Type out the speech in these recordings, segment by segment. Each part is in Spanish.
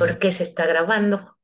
¿Por qué se está grabando?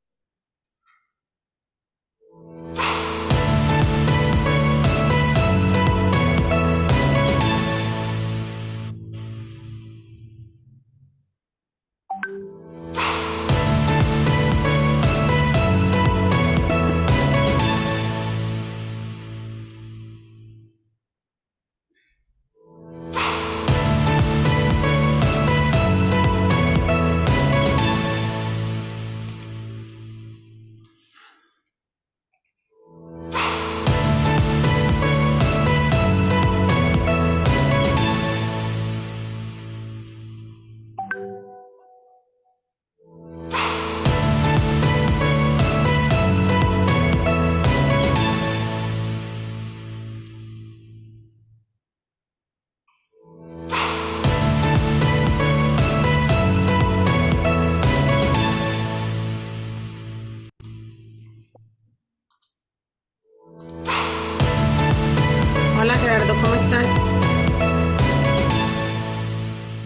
Hola Gerardo, ¿cómo estás?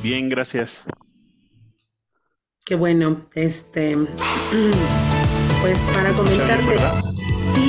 Bien, gracias. Qué bueno, pues ¿Se para escucha bien, comentarte, verdad? sí,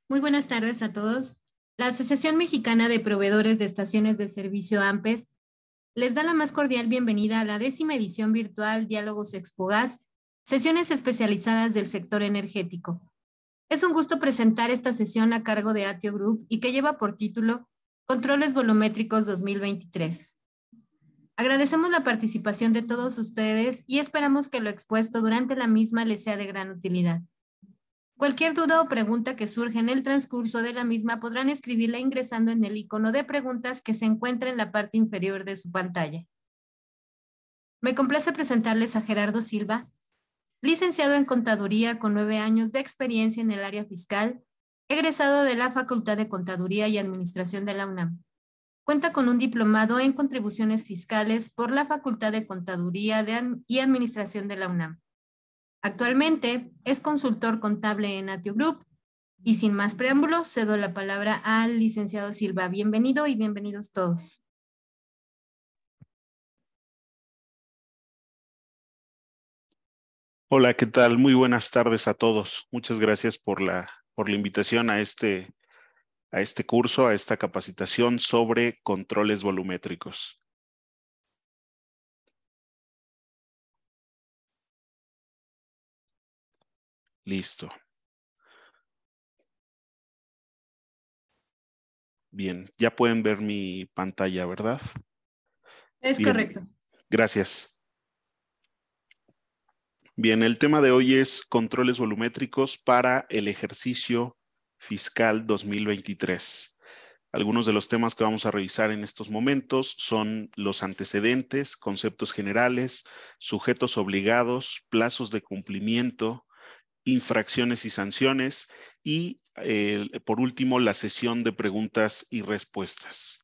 Muy buenas tardes a todos. La Asociación Mexicana de Proveedores de Estaciones de Servicio AMPES les da la más cordial bienvenida a la 10ª edición virtual Diálogos Expogas, sesiones especializadas del sector energético. Es un gusto presentar esta sesión a cargo de Atio Group y que lleva por título Controles Volumétricos 2023. Agradecemos la participación de todos ustedes y esperamos que lo expuesto durante la misma les sea de gran utilidad. Cualquier duda o pregunta que surja en el transcurso de la misma podrán escribirla ingresando en el icono de preguntas que se encuentra en la parte inferior de su pantalla. Me complace presentarles a Gerardo Silva, licenciado en Contaduría con 9 años de experiencia en el área fiscal, egresado de la Facultad de Contaduría y Administración de la UNAM. Cuenta con un diplomado en Contribuciones Fiscales por la Facultad de Contaduría y Administración de la UNAM. Actualmente es consultor contable en Atio Group y sin más preámbulos cedo la palabra al licenciado Silva. Bienvenido y bienvenidos todos. Hola, ¿qué tal? Muy buenas tardes a todos. Muchas gracias por la invitación a este curso, a esta capacitación sobre controles volumétricos. Listo. Bien, ya pueden ver mi pantalla, ¿verdad? Es Bien, correcto. gracias. Bien, el tema de hoy es controles volumétricos para el ejercicio fiscal 2023. Algunos de los temas que vamos a revisar en estos momentos son los antecedentes, conceptos generales, sujetos obligados, plazos de cumplimiento, infracciones y sanciones y, por último, la sesión de preguntas y respuestas.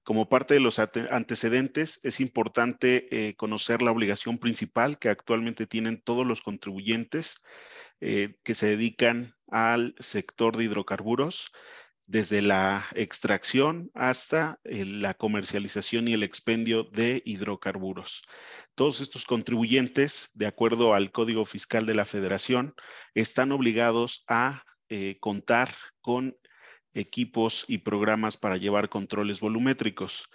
Como parte de los antecedentes, es importante conocer la obligación principal que actualmente tienen todos los contribuyentes que se dedican al sector de hidrocarburos, desde la extracción hasta la comercialización y el expendio de hidrocarburos. Todos estos contribuyentes, de acuerdo al Código Fiscal de la Federación, están obligados a contar con equipos y programas para llevar controles volumétricos.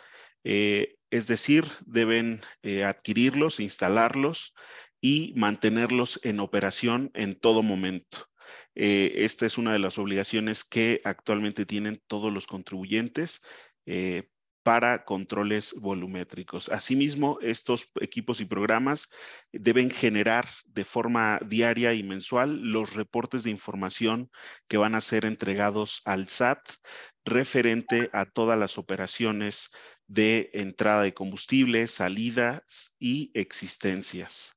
Es decir, deben adquirirlos, instalarlos y mantenerlos en operación en todo momento. Esta es una de las obligaciones que actualmente tienen todos los contribuyentes para controles volumétricos. Asimismo, estos equipos y programas deben generar de forma diaria y mensual los reportes de información que van a ser entregados al SAT referente a todas las operaciones de entrada de combustible, salidas y existencias.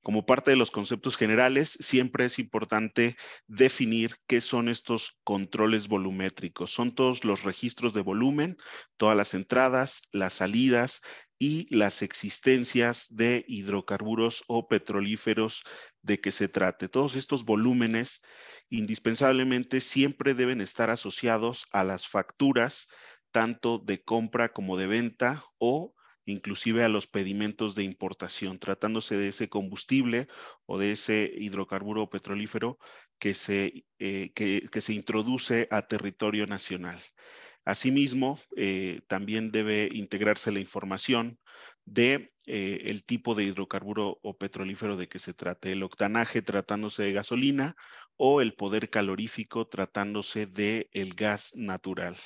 Como parte de los conceptos generales, siempre es importante definir qué son estos controles volumétricos. Son todos los registros de volumen, todas las entradas, las salidas y las existencias de hidrocarburos o petrolíferos de que se trate. Todos estos volúmenes indispensablemente siempre deben estar asociados a las facturas, tanto de compra como de venta o inclusive a los pedimentos de importación, tratándose de ese combustible o de ese hidrocarburo o petrolífero que se introduce a territorio nacional. Asimismo, también debe integrarse la información de el tipo de hidrocarburo o petrolífero de que se trate, el octanaje tratándose de gasolina o el poder calorífico tratándose de el gas natural.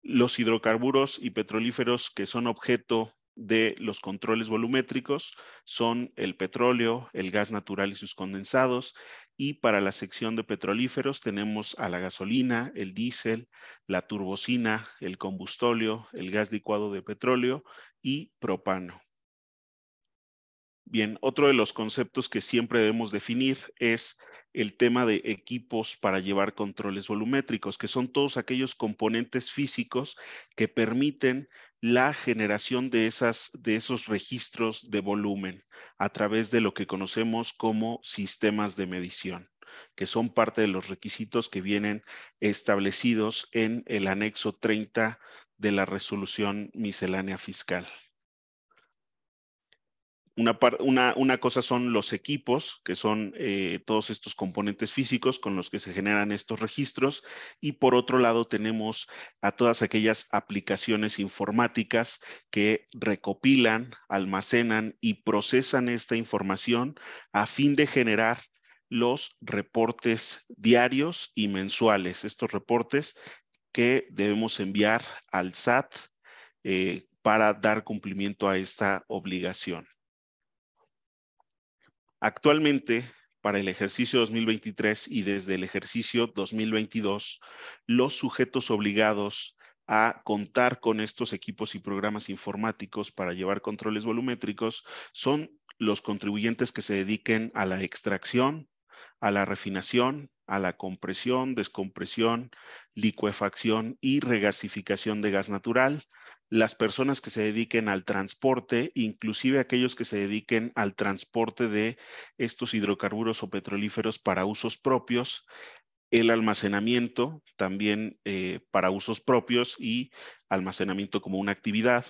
Los hidrocarburos y petrolíferos que son objeto de los controles volumétricos son el petróleo, el gas natural y sus condensados, y para la sección de petrolíferos tenemos a la gasolina, el diésel, la turbocina, el combustóleo, el gas licuado de petróleo y propano. Bien, otro de los conceptos que siempre debemos definir es el tema de equipos para llevar controles volumétricos, que son todos aquellos componentes físicos que permiten la generación de esos registros de volumen a través de lo que conocemos como sistemas de medición, que son parte de los requisitos que vienen establecidos en el anexo 30 de la resolución miscelánea fiscal. Una cosa son los equipos, que son todos estos componentes físicos con los que se generan estos registros, y por otro lado tenemos a todas aquellas aplicaciones informáticas que recopilan, almacenan y procesan esta información a fin de generar los reportes diarios y mensuales, estos reportes que debemos enviar al SAT para dar cumplimiento a esta obligación. Actualmente, para el ejercicio 2023 y desde el ejercicio 2022, los sujetos obligados a contar con estos equipos y programas informáticos para llevar controles volumétricos son los contribuyentes que se dediquen a la extracción, a la refinación, a la compresión, descompresión, licuefacción y regasificación de gas natural, las personas que se dediquen al transporte, inclusive aquellos que se dediquen al transporte de estos hidrocarburos o petrolíferos para usos propios, el almacenamiento también para usos propios y almacenamiento como una actividad,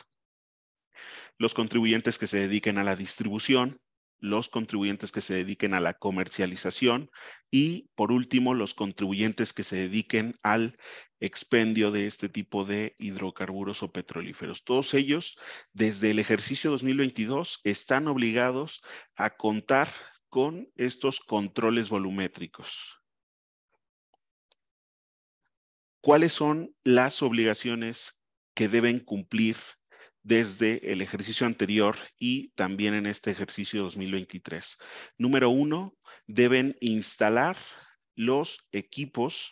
los contribuyentes que se dediquen a la distribución, los contribuyentes que se dediquen a la comercialización y, por último, los contribuyentes que se dediquen al expendio de este tipo de hidrocarburos o petrolíferos. Todos ellos, desde el ejercicio 2022, están obligados a contar con estos controles volumétricos. ¿Cuáles son las obligaciones que deben cumplir desde el ejercicio anterior y también en este ejercicio 2023? Número 1, deben instalar los equipos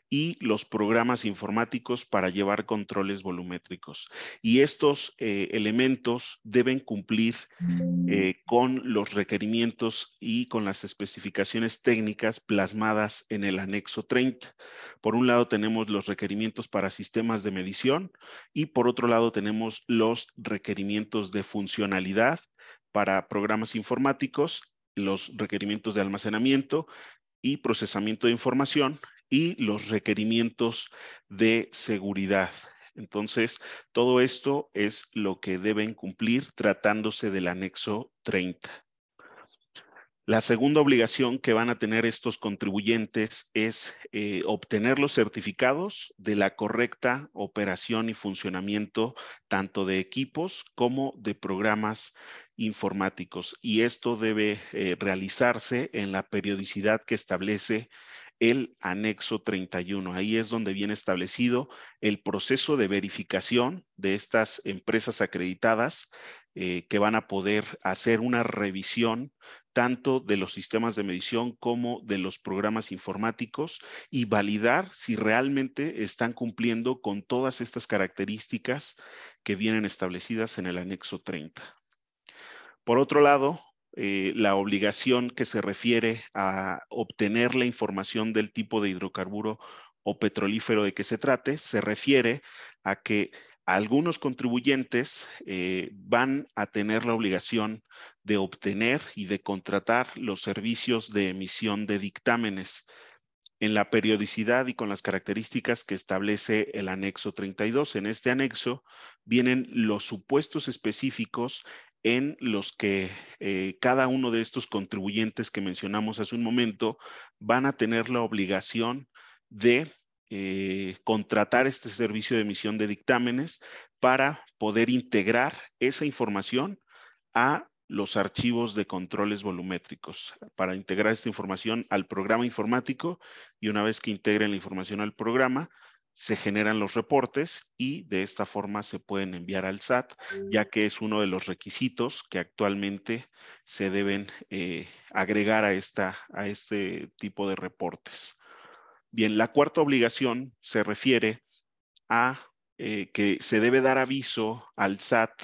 y los programas informáticos para llevar controles volumétricos. Y estos elementos deben cumplir con los requerimientos y con las especificaciones técnicas plasmadas en el anexo 30. Por un lado tenemos los requerimientos para sistemas de medición y por otro lado tenemos los requerimientos de funcionalidad para programas informáticos, los requerimientos de almacenamiento y procesamiento de información y los requerimientos de seguridad. Entonces, todo esto es lo que deben cumplir tratándose del anexo 30. La segunda obligación que van a tener estos contribuyentes es obtener los certificados de la correcta operación y funcionamiento tanto de equipos como de programas informáticos. Y esto debe realizarse en la periodicidad que establece el anexo 31. Ahí es donde viene establecido el proceso de verificación de estas empresas acreditadas que van a poder hacer una revisión tanto de los sistemas de medición como de los programas informáticos y validar si realmente están cumpliendo con todas estas características que vienen establecidas en el anexo 30. Por otro lado, la obligación que se refiere a obtener la información del tipo de hidrocarburo o petrolífero de que se trate, se refiere a que algunos contribuyentes van a tener la obligación de obtener y de contratar los servicios de emisión de dictámenes en la periodicidad y con las características que establece el anexo 32. En este anexo vienen los supuestos específicos en los que cada uno de estos contribuyentes que mencionamos hace un momento van a tener la obligación de contratar este servicio de emisión de dictámenes para poder integrar esa información a los archivos de controles volumétricos, para integrar esta información al programa informático, y una vez que integren la información al programa, se generan los reportes y de esta forma se pueden enviar al SAT, ya que es uno de los requisitos que actualmente se deben agregar a este tipo de reportes. Bien, la cuarta obligación se refiere a que se debe dar aviso al SAT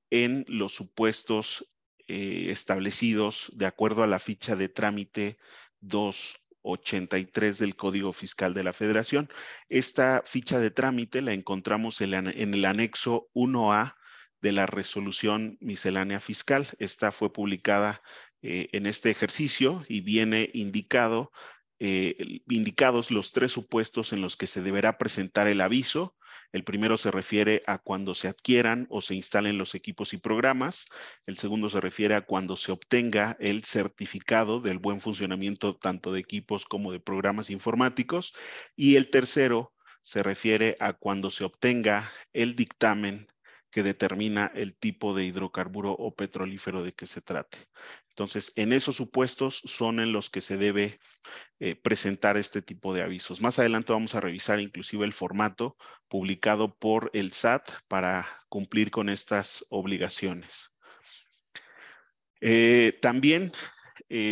en los supuestos establecidos de acuerdo a la ficha de trámite 283 del Código Fiscal de la Federación. Esta ficha de trámite la encontramos en el anexo 1A de la resolución miscelánea fiscal. Esta fue publicada en este ejercicio y viene indicado indicados los 3 supuestos en los que se deberá presentar el aviso. El primero se refiere a cuando se adquieran o se instalen los equipos y programas. El segundo se refiere a cuando se obtenga el certificado del buen funcionamiento tanto de equipos como de programas informáticos. Y el tercero se refiere a cuando se obtenga el dictamen que determina el tipo de hidrocarburo o petrolífero de que se trate. Entonces, en esos supuestos son en los que se debe presentar este tipo de avisos. Más adelante vamos a revisar inclusive el formato publicado por el SAT para cumplir con estas obligaciones. También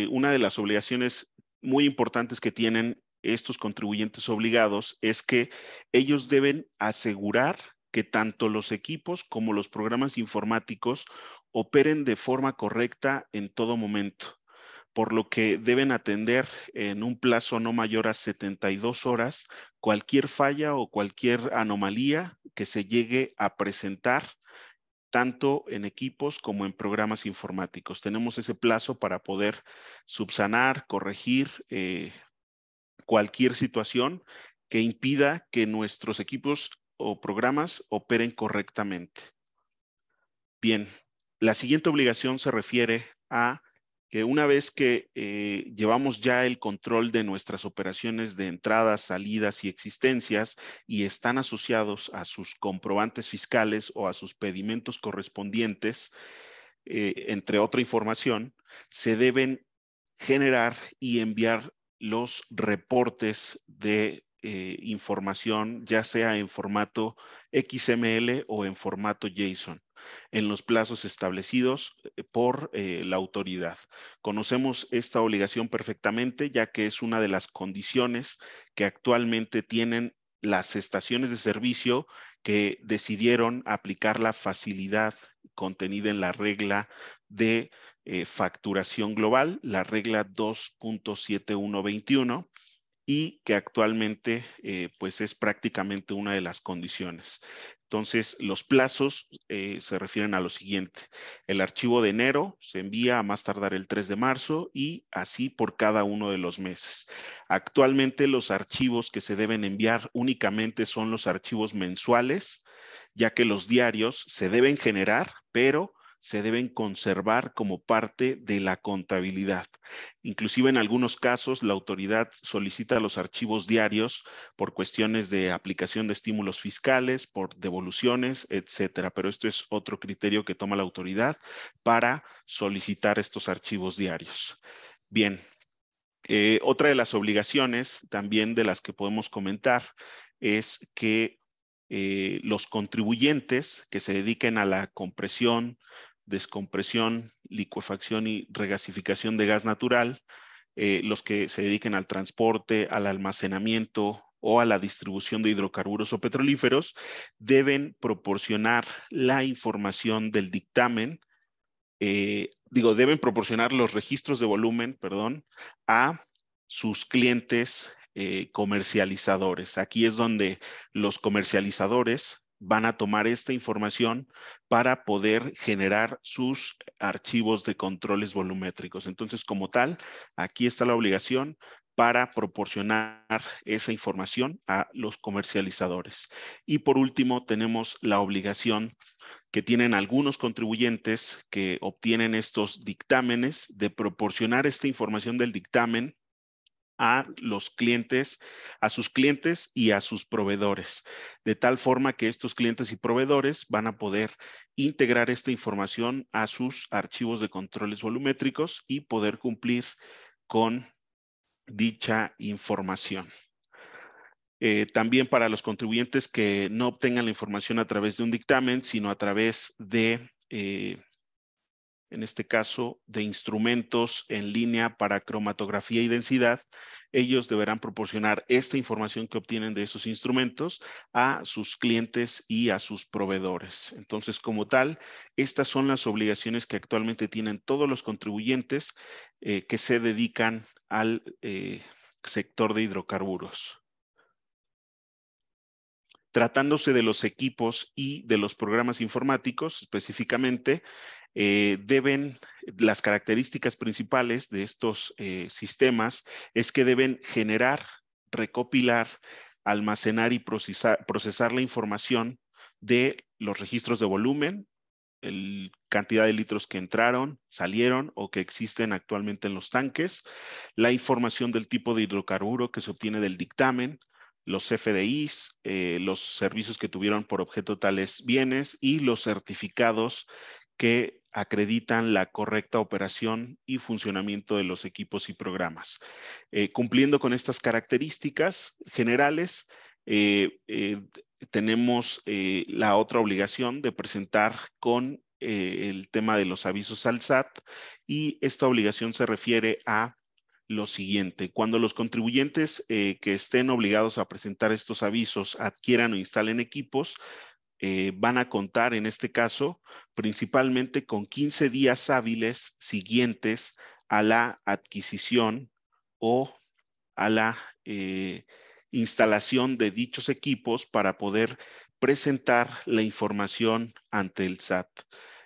una de las obligaciones muy importantes que tienen estos contribuyentes obligados es que ellos deben asegurar que tanto los equipos como los programas informáticos operen de forma correcta en todo momento, por lo que deben atender en un plazo no mayor a 72 horas cualquier falla o cualquier anomalía que se llegue a presentar tanto en equipos como en programas informáticos. Tenemos ese plazo para poder subsanar, corregir cualquier situación que impida que nuestros equipos o programas operen correctamente. Bien, la siguiente obligación se refiere a que una vez que llevamos ya el control de nuestras operaciones de entradas, salidas y existencias y están asociados a sus comprobantes fiscales o a sus pedimentos correspondientes, entre otra información, se deben generar y enviar los reportes de información, ya sea en formato XML o en formato JSON, en los plazos establecidos por la autoridad. Conocemos esta obligación perfectamente, ya que es una de las condiciones que actualmente tienen las estaciones de servicio que decidieron aplicar la facilidad contenida en la regla de facturación global, la regla 2.7121, y que actualmente pues es prácticamente una de las condiciones. Entonces, los plazos se refieren a lo siguiente. El archivo de enero se envía a más tardar el 3 de marzo y así por cada uno de los meses. Actualmente los archivos que se deben enviar únicamente son los archivos mensuales, ya que los diarios se deben generar, pero se deben conservar como parte de la contabilidad. Inclusive en algunos casos la autoridad solicita los archivos diarios por cuestiones de aplicación de estímulos fiscales, por devoluciones, etcétera. Pero esto es otro criterio que toma la autoridad para solicitar estos archivos diarios. Bien, otra de las obligaciones también de las que podemos comentar es que los contribuyentes que se dediquen a la compresión, descompresión, licuefacción y regasificación de gas natural, los que se dediquen al transporte, al almacenamiento o a la distribución de hidrocarburos o petrolíferos, deben proporcionar la información del dictamen, deben proporcionar los registros de volumen, perdón, a sus clientes comercializadores. Aquí es donde los comercializadores van a tomar esta información para poder generar sus archivos de controles volumétricos. Entonces, como tal, aquí está la obligación para proporcionar esa información a los comercializadores. Y por último, tenemos la obligación que tienen algunos contribuyentes que obtienen estos dictámenes de proporcionar esta información del dictamen a los clientes, a sus clientes y a sus proveedores, de tal forma que estos clientes y proveedores van a poder integrar esta información a sus archivos de controles volumétricos y poder cumplir con dicha información. También para los contribuyentes que no obtengan la información a través de un dictamen, sino a través de, en este caso, de instrumentos en línea para cromatografía y densidad, ellos deberán proporcionar esta información que obtienen de esos instrumentos a sus clientes y a sus proveedores. Entonces, como tal, estas son las obligaciones que actualmente tienen todos los contribuyentes que se dedican al sector de hidrocarburos. Tratándose de los equipos y de los programas informáticos, específicamente, las características principales de estos sistemas es que deben generar, recopilar, almacenar y procesar la información de los registros de volumen, cantidad de litros que entraron, salieron o que existen actualmente en los tanques, la información del tipo de hidrocarburo que se obtiene del dictamen, los FDIs, los servicios que tuvieron por objeto tales bienes y los certificados que acreditan la correcta operación y funcionamiento de los equipos y programas. Cumpliendo con estas características generales, tenemos la otra obligación de presentar con el tema de los avisos al SAT, y esta obligación se refiere a lo siguiente: cuando los contribuyentes que estén obligados a presentar estos avisos adquieran o instalen equipos, van a contar en este caso principalmente con 15 días hábiles siguientes a la adquisición o a la instalación de dichos equipos para poder presentar la información ante el SAT.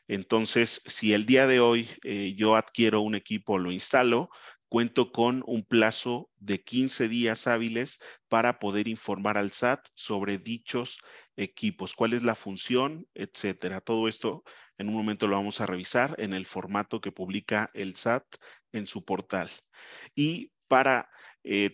Entonces, si el día de hoy yo adquiero un equipo o lo instalo, cuento con un plazo de 15 días hábiles para poder informar al SAT sobre dichos equipos, cuál es la función, etcétera. Todo esto en un momento lo vamos a revisar en el formato que publica el SAT en su portal. Y para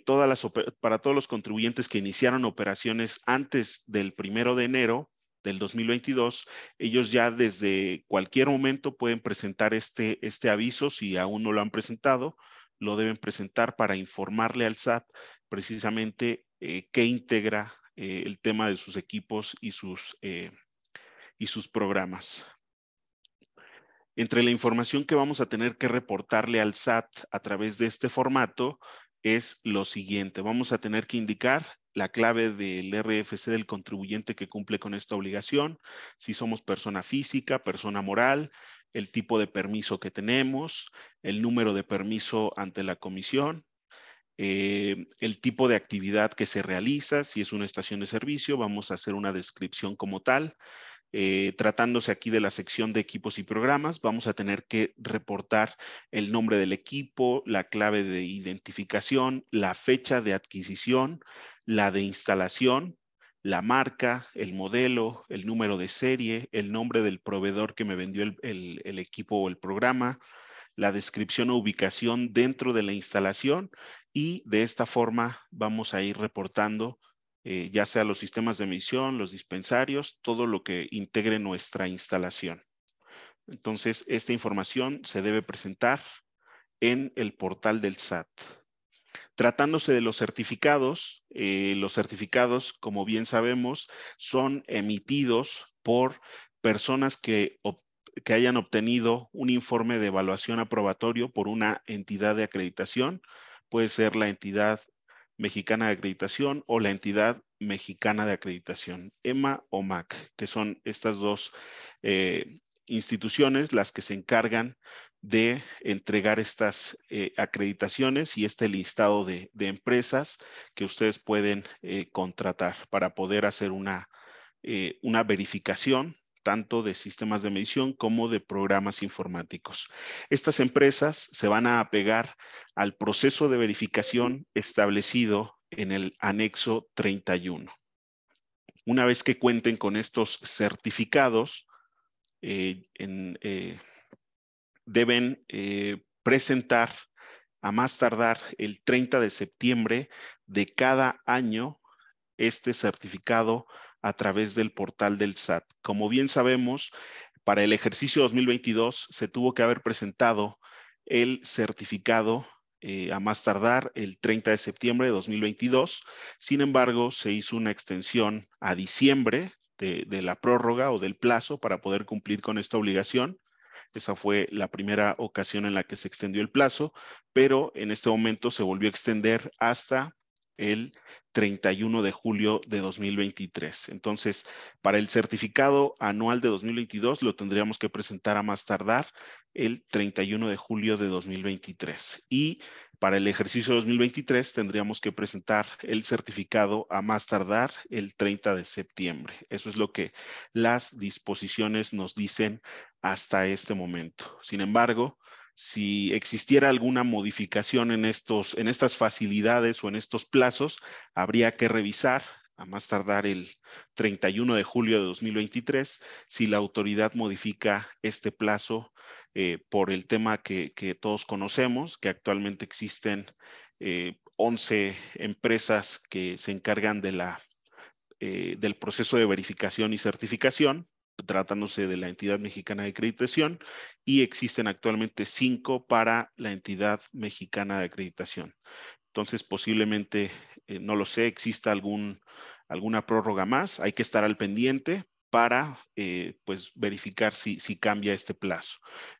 todos los contribuyentes que iniciaron operaciones antes del 1 de enero del 2022, ellos ya desde cualquier momento pueden presentar este aviso. Si aún no lo han presentado, lo deben presentar para informarle al SAT precisamente qué integra el tema de sus equipos y sus programas. Entre la información que vamos a tener que reportarle al SAT a través de este formato es lo siguiente: vamos a tener que indicar la clave del RFC del contribuyente que cumple con esta obligación, si somos persona física, persona moral, el tipo de permiso que tenemos, el número de permiso ante la comisión, el tipo de actividad que se realiza. Si es una estación de servicio, vamos a hacer una descripción como tal. Tratándose aquí de la sección de equipos y programas, vamos a tener que reportar el nombre del equipo, la clave de identificación, la fecha de adquisición, la de instalación, la marca, el modelo, el número de serie, el nombre del proveedor que me vendió el equipo o el programa, la descripción o ubicación dentro de la instalación, y de esta forma vamos a ir reportando ya sea los sistemas de medición, los dispensarios, todo lo que integre nuestra instalación. Entonces, esta información se debe presentar en el portal del SAT. Tratándose de los certificados, como bien sabemos, son emitidos por personas que hayan obtenido un informe de evaluación aprobatorio por una entidad de acreditación. Puede ser la entidad mexicana de acreditación o la entidad mexicana de acreditación, EMA o MAC, que son estas dos instituciones las que se encargan de entregar estas acreditaciones y este listado de empresas que ustedes pueden contratar para poder hacer una verificación tanto de sistemas de medición como de programas informáticos. Estas empresas se van a apegar al proceso de verificación establecido en el anexo 31. Una vez que cuenten con estos certificados, deben presentar a más tardar el 30 de septiembre de cada año este certificado a través del portal del SAT. Como bien sabemos, para el ejercicio 2022 se tuvo que haber presentado el certificado a más tardar el 30 de septiembre de 2022. Sin embargo, se hizo una extensión a diciembre de la prórroga o del plazo para poder cumplir con esta obligación. Esa fue la primera ocasión en la que se extendió el plazo, pero en este momento se volvió a extender hasta el 31 de julio de 2023. Entonces, para el certificado anual de 2022 lo tendríamos que presentar a más tardar el 31 de julio de 2023. Y para el ejercicio 2023 tendríamos que presentar el certificado a más tardar el 30 de septiembre. Eso es lo que las disposiciones nos dicen hasta este momento. Sin embargo, si existiera alguna modificación en estas facilidades o en estos plazos, habría que revisar a más tardar el 31 de julio de 2023, si la autoridad modifica este plazo por el tema que todos conocemos, que actualmente existen 11 empresas que se encargan del proceso de verificación y certificación, tratándose de la entidad mexicana de acreditación, y existen actualmente 5 para la entidad mexicana de acreditación. Entonces, posiblemente, no lo sé, exista alguna prórroga más. Hay que estar al pendiente para pues verificar si cambia este plazo.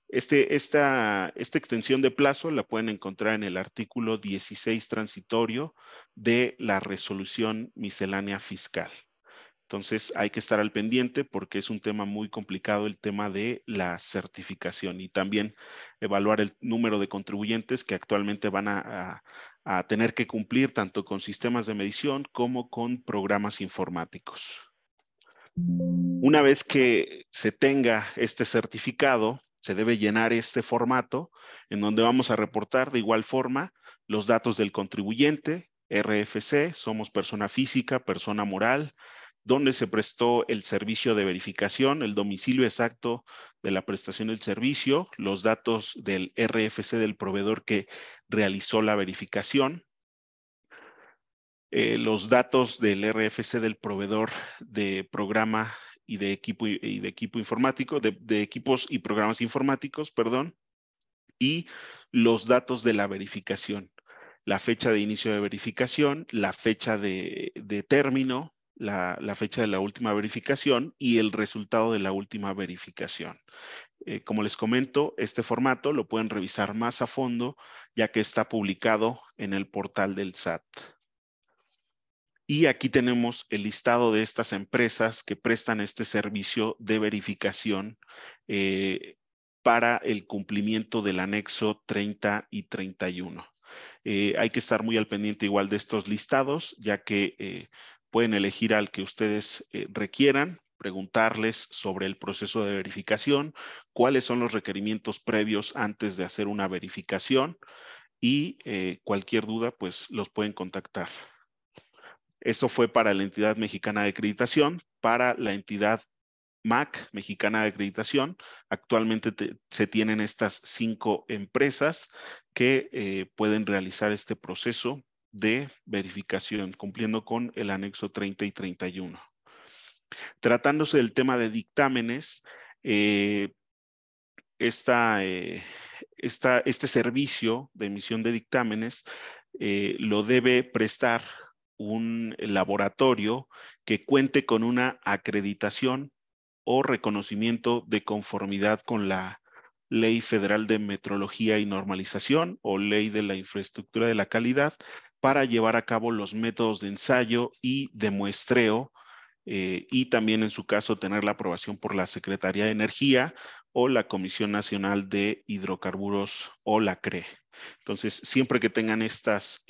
Esta extensión de plazo la pueden encontrar en el artículo 16 transitorio de la resolución miscelánea fiscal. Entonces hay que estar al pendiente porque es un tema muy complicado el tema de la certificación y también evaluar el número de contribuyentes que actualmente van a tener que cumplir tanto con sistemas de medición como con programas informáticos. Una vez que se tenga este certificado, se debe llenar este formato en donde vamos a reportar de igual forma los datos del contribuyente, RFC, somos persona física, persona moral, donde se prestó el servicio de verificación, el domicilio exacto de la prestación del servicio, los datos del RFC del proveedor que realizó la verificación, los datos del RFC del proveedor de programa y de equipo informático, de equipos y programas informáticos, perdón, y los datos de la verificación, la fecha de inicio de verificación, la fecha de término, la fecha de la última verificación y el resultado de la última verificación. Como les comento, este formato lo pueden revisar más a fondo, ya que está publicado en el portal del SAT. Y aquí tenemos el listado de estas empresas que prestan este servicio de verificación para el cumplimiento del anexo 30 y 31. Hay que estar muy al pendiente igual de estos listados, ya que pueden elegir al que ustedes requieran, preguntarles sobre el proceso de verificación, cuáles son los requerimientos previos antes de hacer una verificación y cualquier duda, pues los pueden contactar. Eso fue para la entidad mexicana de acreditación. Para la entidad MAC, mexicana de acreditación, actualmente se tienen estas 5 empresas que pueden realizar este proceso de verificación, cumpliendo con el anexo 30 y 31. Tratándose del tema de dictámenes, este servicio de emisión de dictámenes lo debe prestar un laboratorio que cuente con una acreditación o reconocimiento de conformidad con la Ley Federal de Metrología y Normalización o Ley de la Infraestructura de la Calidad para llevar a cabo los métodos de ensayo y de muestreo y también en su caso tener la aprobación por la Secretaría de Energía o la Comisión Nacional de Hidrocarburos o la CRE. Entonces, siempre que tengan estas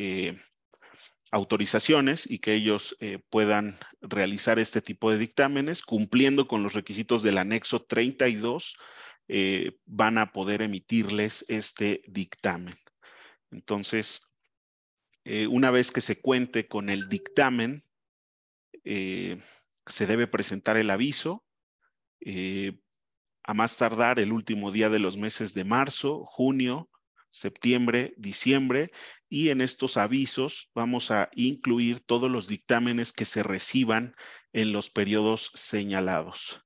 autorizaciones y que ellos puedan realizar este tipo de dictámenes cumpliendo con los requisitos del anexo 32, van a poder emitirles este dictamen. Entonces, una vez que se cuente con el dictamen, se debe presentar el aviso a más tardar el último día de los meses de marzo, junio, septiembre, diciembre, y en estos avisos vamos a incluir todos los dictámenes que se reciban en los periodos señalados.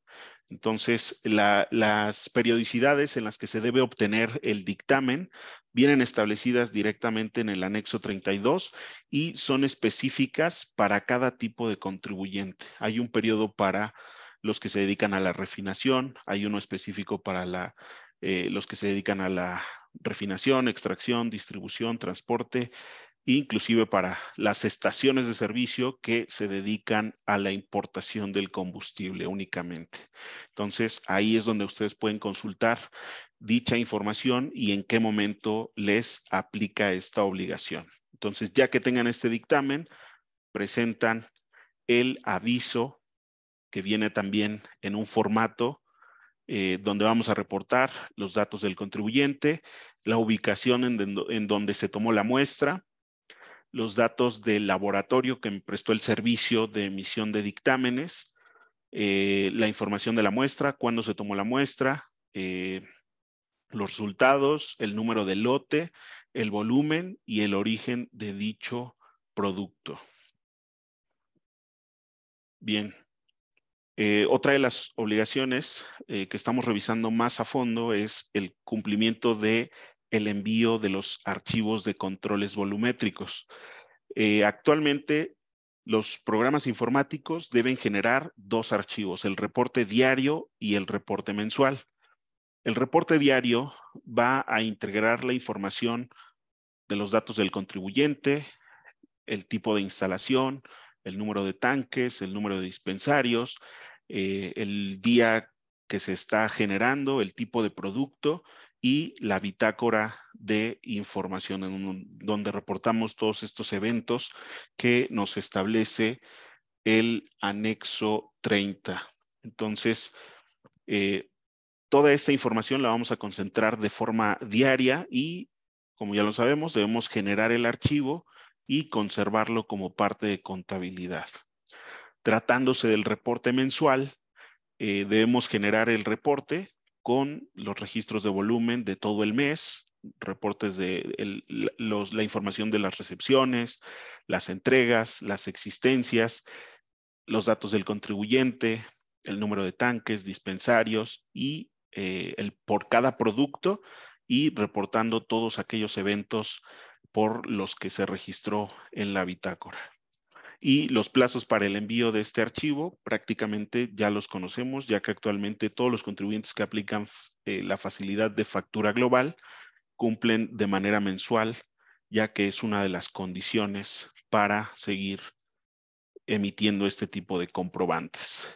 Entonces, las periodicidades en las que se debe obtener el dictamen vienen establecidas directamente en el anexo 32 y son específicas para cada tipo de contribuyente. Hay un periodo para los que se dedican a la refinación, hay uno específico para los que se dedican a la refinación, extracción, distribución, transporte, inclusive para las estaciones de servicio que se dedican a la importación del combustible únicamente. Entonces, ahí es donde ustedes pueden consultar dicha información y en qué momento les aplica esta obligación. Entonces, ya que tengan este dictamen, presentan el aviso que viene también en un formato donde vamos a reportar los datos del contribuyente, la ubicación en donde se tomó la muestra, los datos del laboratorio que me prestó el servicio de emisión de dictámenes, la información de la muestra, cuándo se tomó la muestra, los resultados, el número del lote, el volumen y el origen de dicho producto. Bien. Otra de las obligaciones que estamos revisando más a fondo es el cumplimiento de el envío de los archivos de controles volumétricos. Actualmente, los programas informáticos deben generar dos archivos, el reporte diario y el reporte mensual. El reporte diario va a integrar la información de los datos del contribuyente, el tipo de instalación, el número de tanques, el número de dispensarios, el día que se está generando, el tipo de producto y la bitácora de información donde reportamos todos estos eventos que nos establece el anexo 30. Entonces, toda esta información la vamos a concentrar de forma diaria y, como ya lo sabemos, debemos generar el archivo y conservarlo como parte de contabilidad. Tratándose del reporte mensual, debemos generar el reporte con los registros de volumen de todo el mes, reportes de la información de las recepciones, las entregas, las existencias, los datos del contribuyente, el número de tanques, dispensarios y por cada producto y reportando todos aquellos eventos por los que se registró en la bitácora. Y los plazos para el envío de este archivo prácticamente ya los conocemos, ya que actualmente todos los contribuyentes que aplican la facilidad de factura global cumplen de manera mensual, ya que es una de las condiciones para seguir emitiendo este tipo de comprobantes.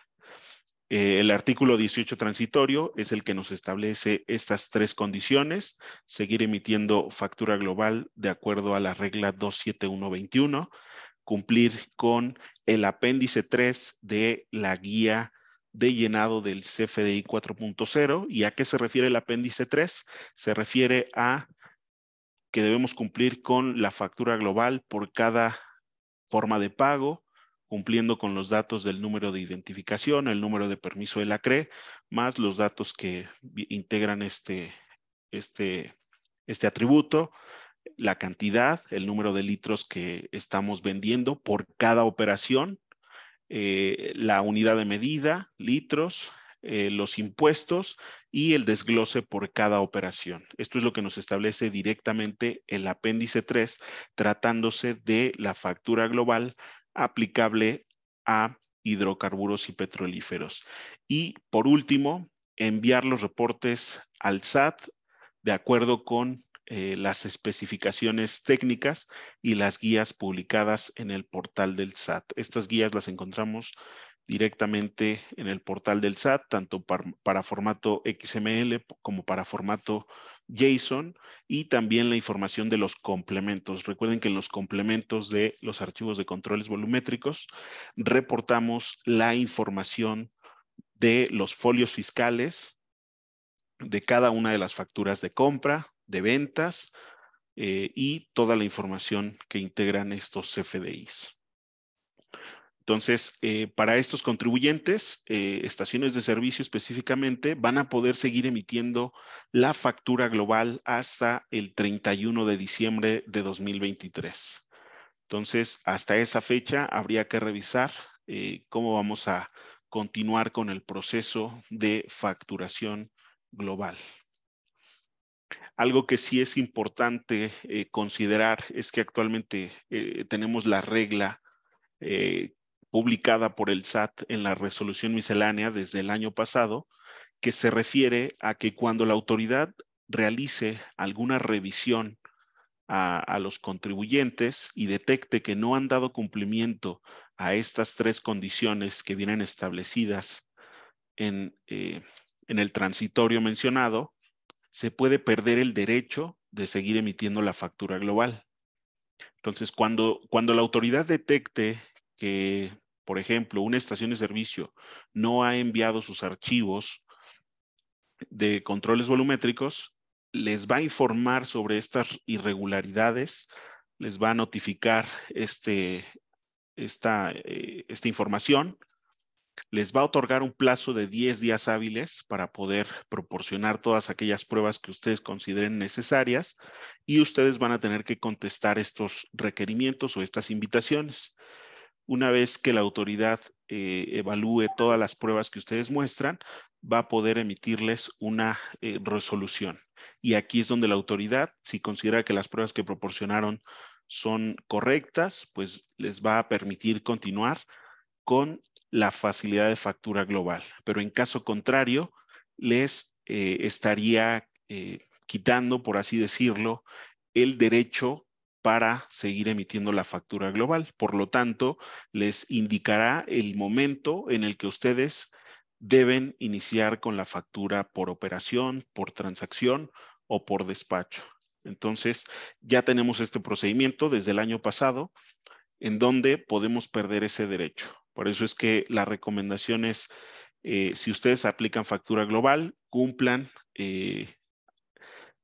El artículo 18 transitorio es el que nos establece estas tres condiciones: seguir emitiendo factura global de acuerdo a la regla 27121, cumplir con el apéndice 3 de la guía de llenado del CFDI 4.0. ¿Y a qué se refiere el apéndice 3? Se refiere a que debemos cumplir con la factura global por cada forma de pago, cumpliendo con los datos del número de identificación, el número de permiso de la CRE, más los datos que integran este atributo, la cantidad, el número de litros que estamos vendiendo por cada operación, la unidad de medida, litros, los impuestos y el desglose por cada operación. Esto es lo que nos establece directamente el apéndice 3, tratándose de la factura global aplicable a hidrocarburos y petrolíferos. Y por último, enviar los reportes al SAT de acuerdo con las especificaciones técnicas y las guías publicadas en el portal del SAT. Estas guías las encontramos directamente en el portal del SAT, tanto para formato XML como para formato JSON, y también la información de los complementos. Recuerden que en los complementos de los archivos de controles volumétricos reportamos la información de los folios fiscales de cada una de las facturas de compra, de ventas y toda la información que integran estos CFDIs. Entonces, para estos contribuyentes, estaciones de servicio específicamente, van a poder seguir emitiendo la factura global hasta el 31 de diciembre de 2023. Entonces, hasta esa fecha habría que revisar cómo vamos a continuar con el proceso de facturación global. Algo que sí es importante considerar es que actualmente tenemos la regla publicada por el SAT en la resolución miscelánea desde el año pasado, que se refiere a que cuando la autoridad realice alguna revisión a los contribuyentes y detecte que no han dado cumplimiento a estas tres condiciones que vienen establecidas en el transitorio mencionado, se puede perder el derecho de seguir emitiendo la factura global. Entonces, cuando la autoridad detecte que, por ejemplo, una estación de servicio no ha enviado sus archivos de controles volumétricos les va a informar sobre estas irregularidades, les va a notificar esta información, les va a otorgar un plazo de 10 días hábiles para poder proporcionar todas aquellas pruebas que ustedes consideren necesarias y ustedes van a tener que contestar estos requerimientos o estas invitaciones. Una vez que la autoridad evalúe todas las pruebas que ustedes muestran, va a poder emitirles una resolución. Y aquí es donde la autoridad, si considera que las pruebas que proporcionaron son correctas, pues les va a permitir continuar con la facilidad de factura global. Pero en caso contrario, les estaría quitando, por así decirlo, el derecho para seguir emitiendo la factura global. Por lo tanto, les indicará el momento en el que ustedes deben iniciar con la factura por operación, por transacción o por despacho. Entonces, ya tenemos este procedimiento desde el año pasado en donde podemos perder ese derecho. Por eso es que la recomendación es, si ustedes aplican factura global, cumplan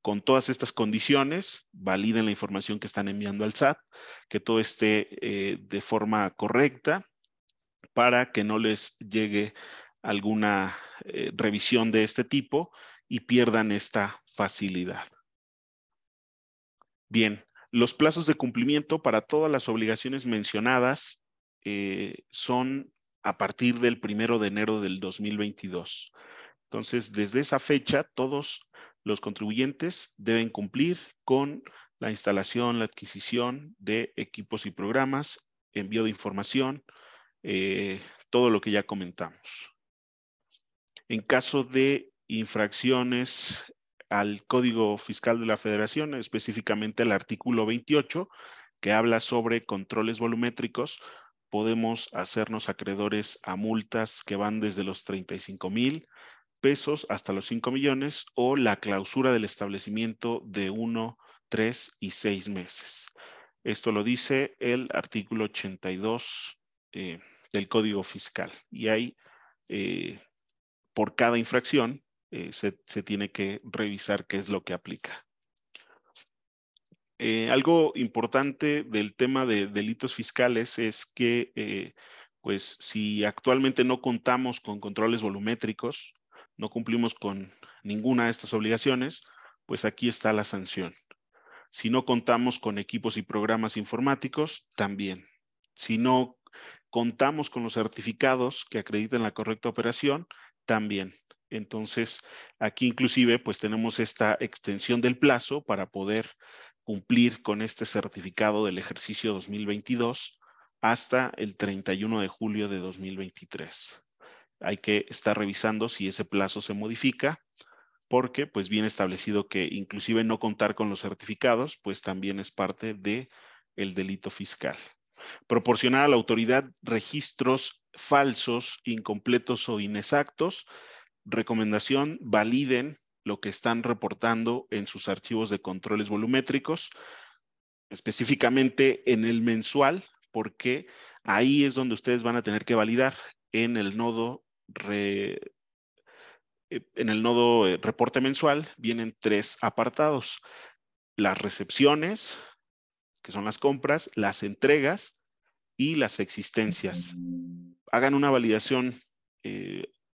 con todas estas condiciones, validen la información que están enviando al SAT, que todo esté de forma correcta para que no les llegue alguna revisión de este tipo y pierdan esta facilidad. Bien, los plazos de cumplimiento para todas las obligaciones mencionadas son a partir del 1 de enero del 2022. Entonces, desde esa fecha, todos los contribuyentes deben cumplir con la instalación, la adquisición de equipos y programas, envío de información, todo lo que ya comentamos. En caso de infracciones al Código Fiscal de la Federación, específicamente el artículo 28, que habla sobre controles volumétricos, podemos hacernos acreedores a multas que van desde los 35,000 pesos hasta los 5 millones o la clausura del establecimiento de 1, 3 y 6 meses. Esto lo dice el artículo 82 del Código Fiscal. Y hay, por cada infracción, se tiene que revisar qué es lo que aplica. Algo importante del tema de delitos fiscales es que, pues, si actualmente no contamos con controles volumétricos, no cumplimos con ninguna de estas obligaciones, pues aquí está la sanción. Si no contamos con equipos y programas informáticos, también. Si no contamos con los certificados que acrediten la correcta operación, también. Entonces, aquí inclusive, pues tenemos esta extensión del plazo para poder cumplir con este certificado del ejercicio 2022 hasta el 31 de julio de 2023. Hay que estar revisando si ese plazo se modifica, porque pues viene establecido que inclusive no contar con los certificados, pues también es parte del delito fiscal. Proporcionar a la autoridad registros falsos, incompletos o inexactos. Recomendación, validen lo que están reportando en sus archivos de controles volumétricos, específicamente en el mensual, porque ahí es donde ustedes van a tener que validar en el nodo reporte mensual. Vienen 3 apartados: las recepciones, que son las compras, las entregas y las existencias. Hagan una validación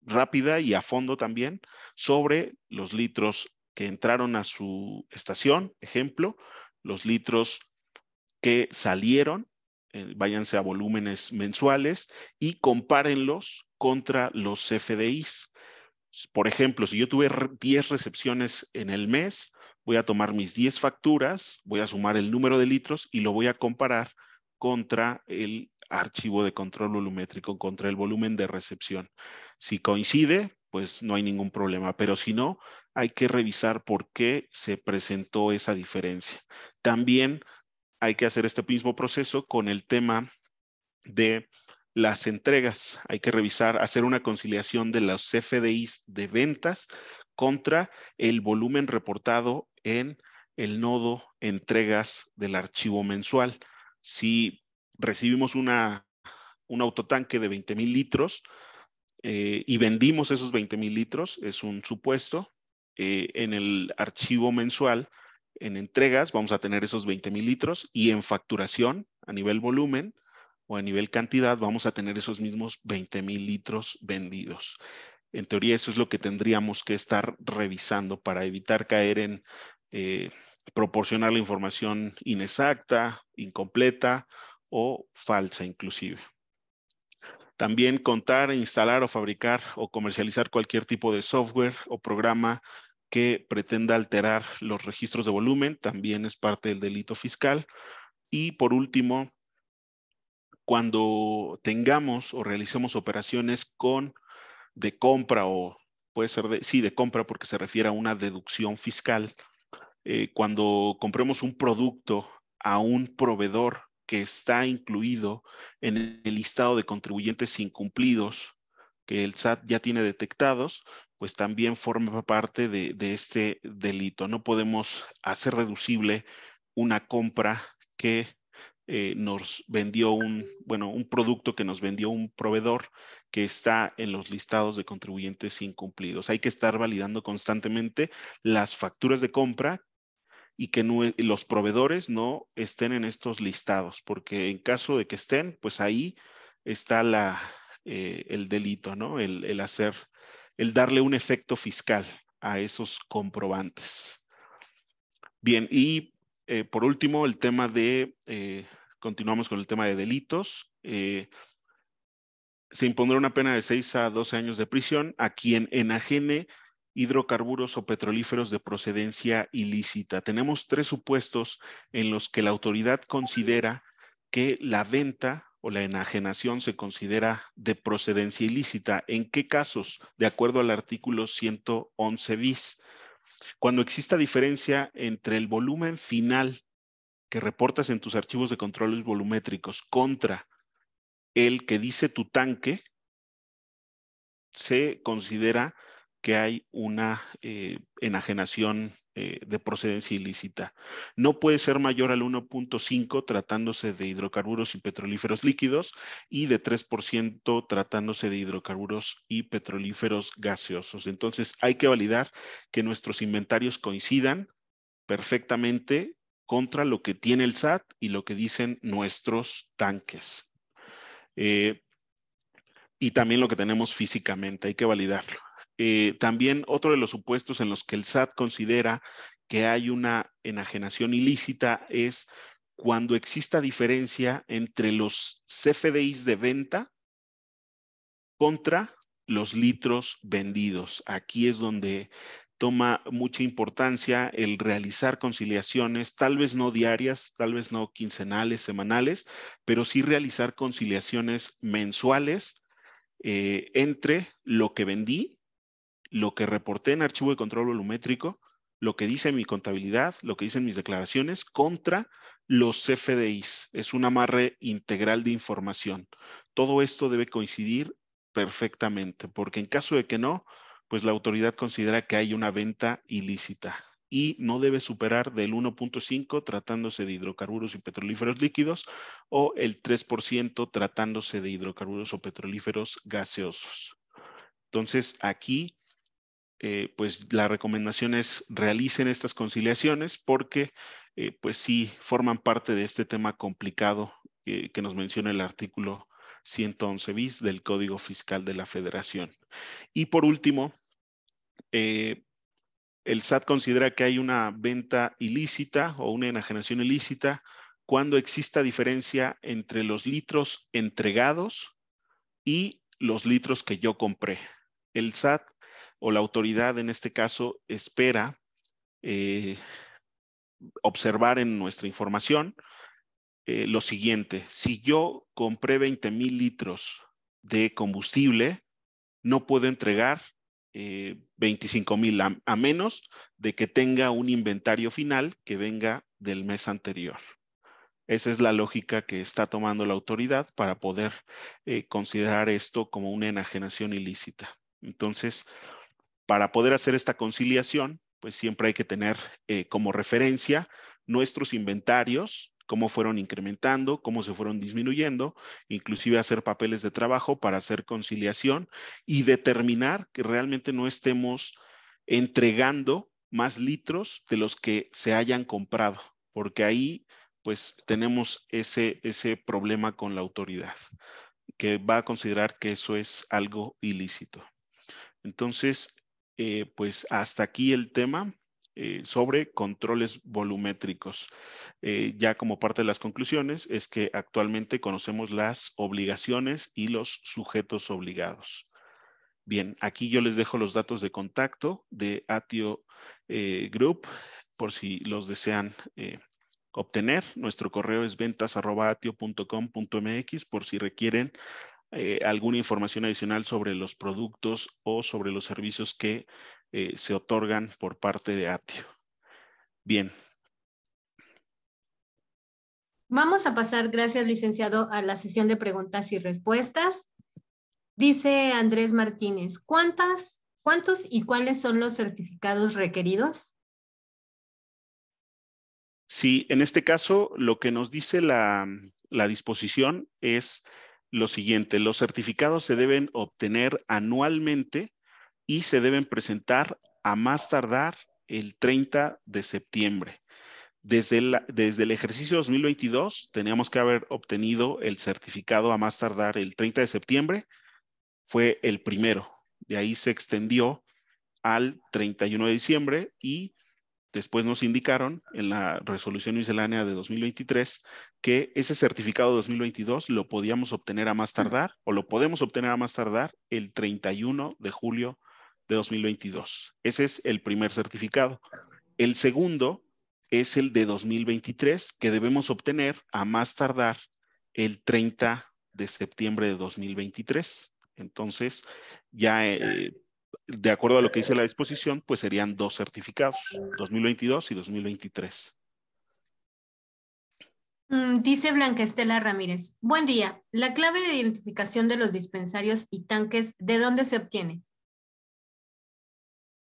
rápida y a fondo también sobre los litros que entraron a su estación, ejemplo, los litros que salieron, váyanse a volúmenes mensuales y compárenlos contra los CFDIs. Por ejemplo, si yo tuve 10 recepciones en el mes, voy a tomar mis 10 facturas, voy a sumar el número de litros y lo voy a comparar contra el archivo de control volumétrico, contra el volumen de recepción. Si coincide, pues no hay ningún problema, pero si no, hay que revisar por qué se presentó esa diferencia. También hay que hacer este mismo proceso con el tema de las entregas. Hay que revisar, hacer una conciliación de los CFDIs de ventas contra el volumen reportado en el nodo entregas del archivo mensual. Si recibimos un autotanque de 20,000 litros, y vendimos esos 20,000 litros, es un supuesto. En el archivo mensual, en entregas, vamos a tener esos 20,000 litros y en facturación, a nivel volumen o a nivel cantidad, vamos a tener esos mismos 20,000 litros vendidos. En teoría, eso es lo que tendríamos que estar revisando para evitar caer en proporcionar la información inexacta, incompleta o falsa inclusive. También contar, instalar o fabricar o comercializar cualquier tipo de software o programa que pretenda alterar los registros de volumen también es parte del delito fiscal. Y por último, cuando tengamos o realicemos operaciones de compra o puede ser de compra porque se refiere a una deducción fiscal, cuando compremos un producto a un proveedor que está incluido en el listado de contribuyentes incumplidos que el SAT ya tiene detectados, pues también forma parte de este delito. No podemos hacer deducible una compra que nos vendió un producto que nos vendió un proveedor que está en los listados de contribuyentes incumplidos. Hay que estar validando constantemente las facturas de compra y que los proveedores no estén en estos listados, porque en caso de que estén, pues ahí está el delito, ¿no? El darle un efecto fiscal a esos comprobantes. Bien, y por último, continuamos con el tema de delitos. Se impondrá una pena de 6 a 12 años de prisión a quien enajene hidrocarburos o petrolíferos de procedencia ilícita. Tenemos 3 supuestos en los que la autoridad considera que la venta o la enajenación se considera de procedencia ilícita. ¿En qué casos? De acuerdo al artículo 111 bis. Cuando exista diferencia entre el volumen final que reportas en tus archivos de controles volumétricos contra el que dice tu tanque, se considera que hay una enajenación de procedencia ilícita. No puede ser mayor al 1.5 tratándose de hidrocarburos y petrolíferos líquidos y de 3% tratándose de hidrocarburos y petrolíferos gaseosos. Entonces hay que validar que nuestros inventarios coincidan perfectamente contra lo que tiene el SAT y lo que dicen nuestros tanques. Y también lo que tenemos físicamente, hay que validarlo. También otro de los supuestos en los que el SAT considera que hay una enajenación ilícita es cuando exista diferencia entre los CFDIs de venta contra los litros vendidos. Aquí es donde toma mucha importancia el realizar conciliaciones, tal vez no diarias, tal vez no quincenales, semanales, pero sí realizar conciliaciones mensuales entre lo que vendí, lo que reporté en archivo de control volumétrico, lo que dice mi contabilidad, lo que dicen mis declaraciones, contra los CFDIs. Es un amarre integral de información. Todo esto debe coincidir perfectamente, porque en caso de que no, pues la autoridad considera que hay una venta ilícita y no debe superar del 1.5 tratándose de hidrocarburos y petrolíferos líquidos o el 3% tratándose de hidrocarburos o petrolíferos gaseosos. Entonces, aquí, pues la recomendación es realicen estas conciliaciones porque, pues sí, forman parte de este tema complicado que nos menciona el artículo 111 bis del Código Fiscal de la Federación. Y por último, el SAT considera que hay una venta ilícita o una enajenación ilícita cuando exista diferencia entre los litros entregados y los litros que yo compré. El SAT o la autoridad en este caso espera observar en nuestra información lo siguiente. Si yo compré 20,000 litros de combustible, no puedo entregar 25,000 a menos de que tenga un inventario final que venga del mes anterior. Esa es la lógica que está tomando la autoridad para poder considerar esto como una enajenación ilícita. Entonces, para poder hacer esta conciliación, pues siempre hay que tener como referencia nuestros inventarios cómo fueron incrementando, cómo se fueron disminuyendo, inclusive hacer papeles de trabajo para hacer conciliación y determinar que realmente no estemos entregando más litros de los que se hayan comprado, porque ahí pues tenemos ese problema con la autoridad, que va a considerar que eso es algo ilícito. Entonces, pues hasta aquí el tema sobre controles volumétricos. Ya como parte de las conclusiones es que actualmente conocemos las obligaciones y los sujetos obligados. Bien, aquí yo les dejo los datos de contacto de Atio Group por si los desean obtener. Nuestro correo es ventas@atio.com.mx por si requieren alguna información adicional sobre los productos o sobre los servicios que se otorgan por parte de Atio. Bien. Vamos a pasar, gracias licenciado, a la sesión de preguntas y respuestas. Dice Andrés Martínez, ¿cuántos y cuáles son los certificados requeridos? Sí, en este caso lo que nos dice la disposición es lo siguiente: los certificados se deben obtener anualmente y se deben presentar a más tardar el 30 de septiembre. Desde el ejercicio 2022 teníamos que haber obtenido el certificado a más tardar el 30 de septiembre, fue el primero. De ahí se extendió al 31 de diciembre y después nos indicaron en la resolución miscelánea de 2023 que ese certificado 2022 lo podíamos obtener a más tardar o lo podemos obtener a más tardar el 31 de julio de 2022. Ese es el primer certificado. El segundo es el de 2023 que debemos obtener a más tardar el 30 de septiembre de 2023. Entonces, ya de acuerdo a lo que dice la disposición, pues serían dos certificados, 2022 y 2023. Dice Blanca Estela Ramírez, buen día. La clave de identificación de los dispensarios y tanques, ¿de dónde se obtiene?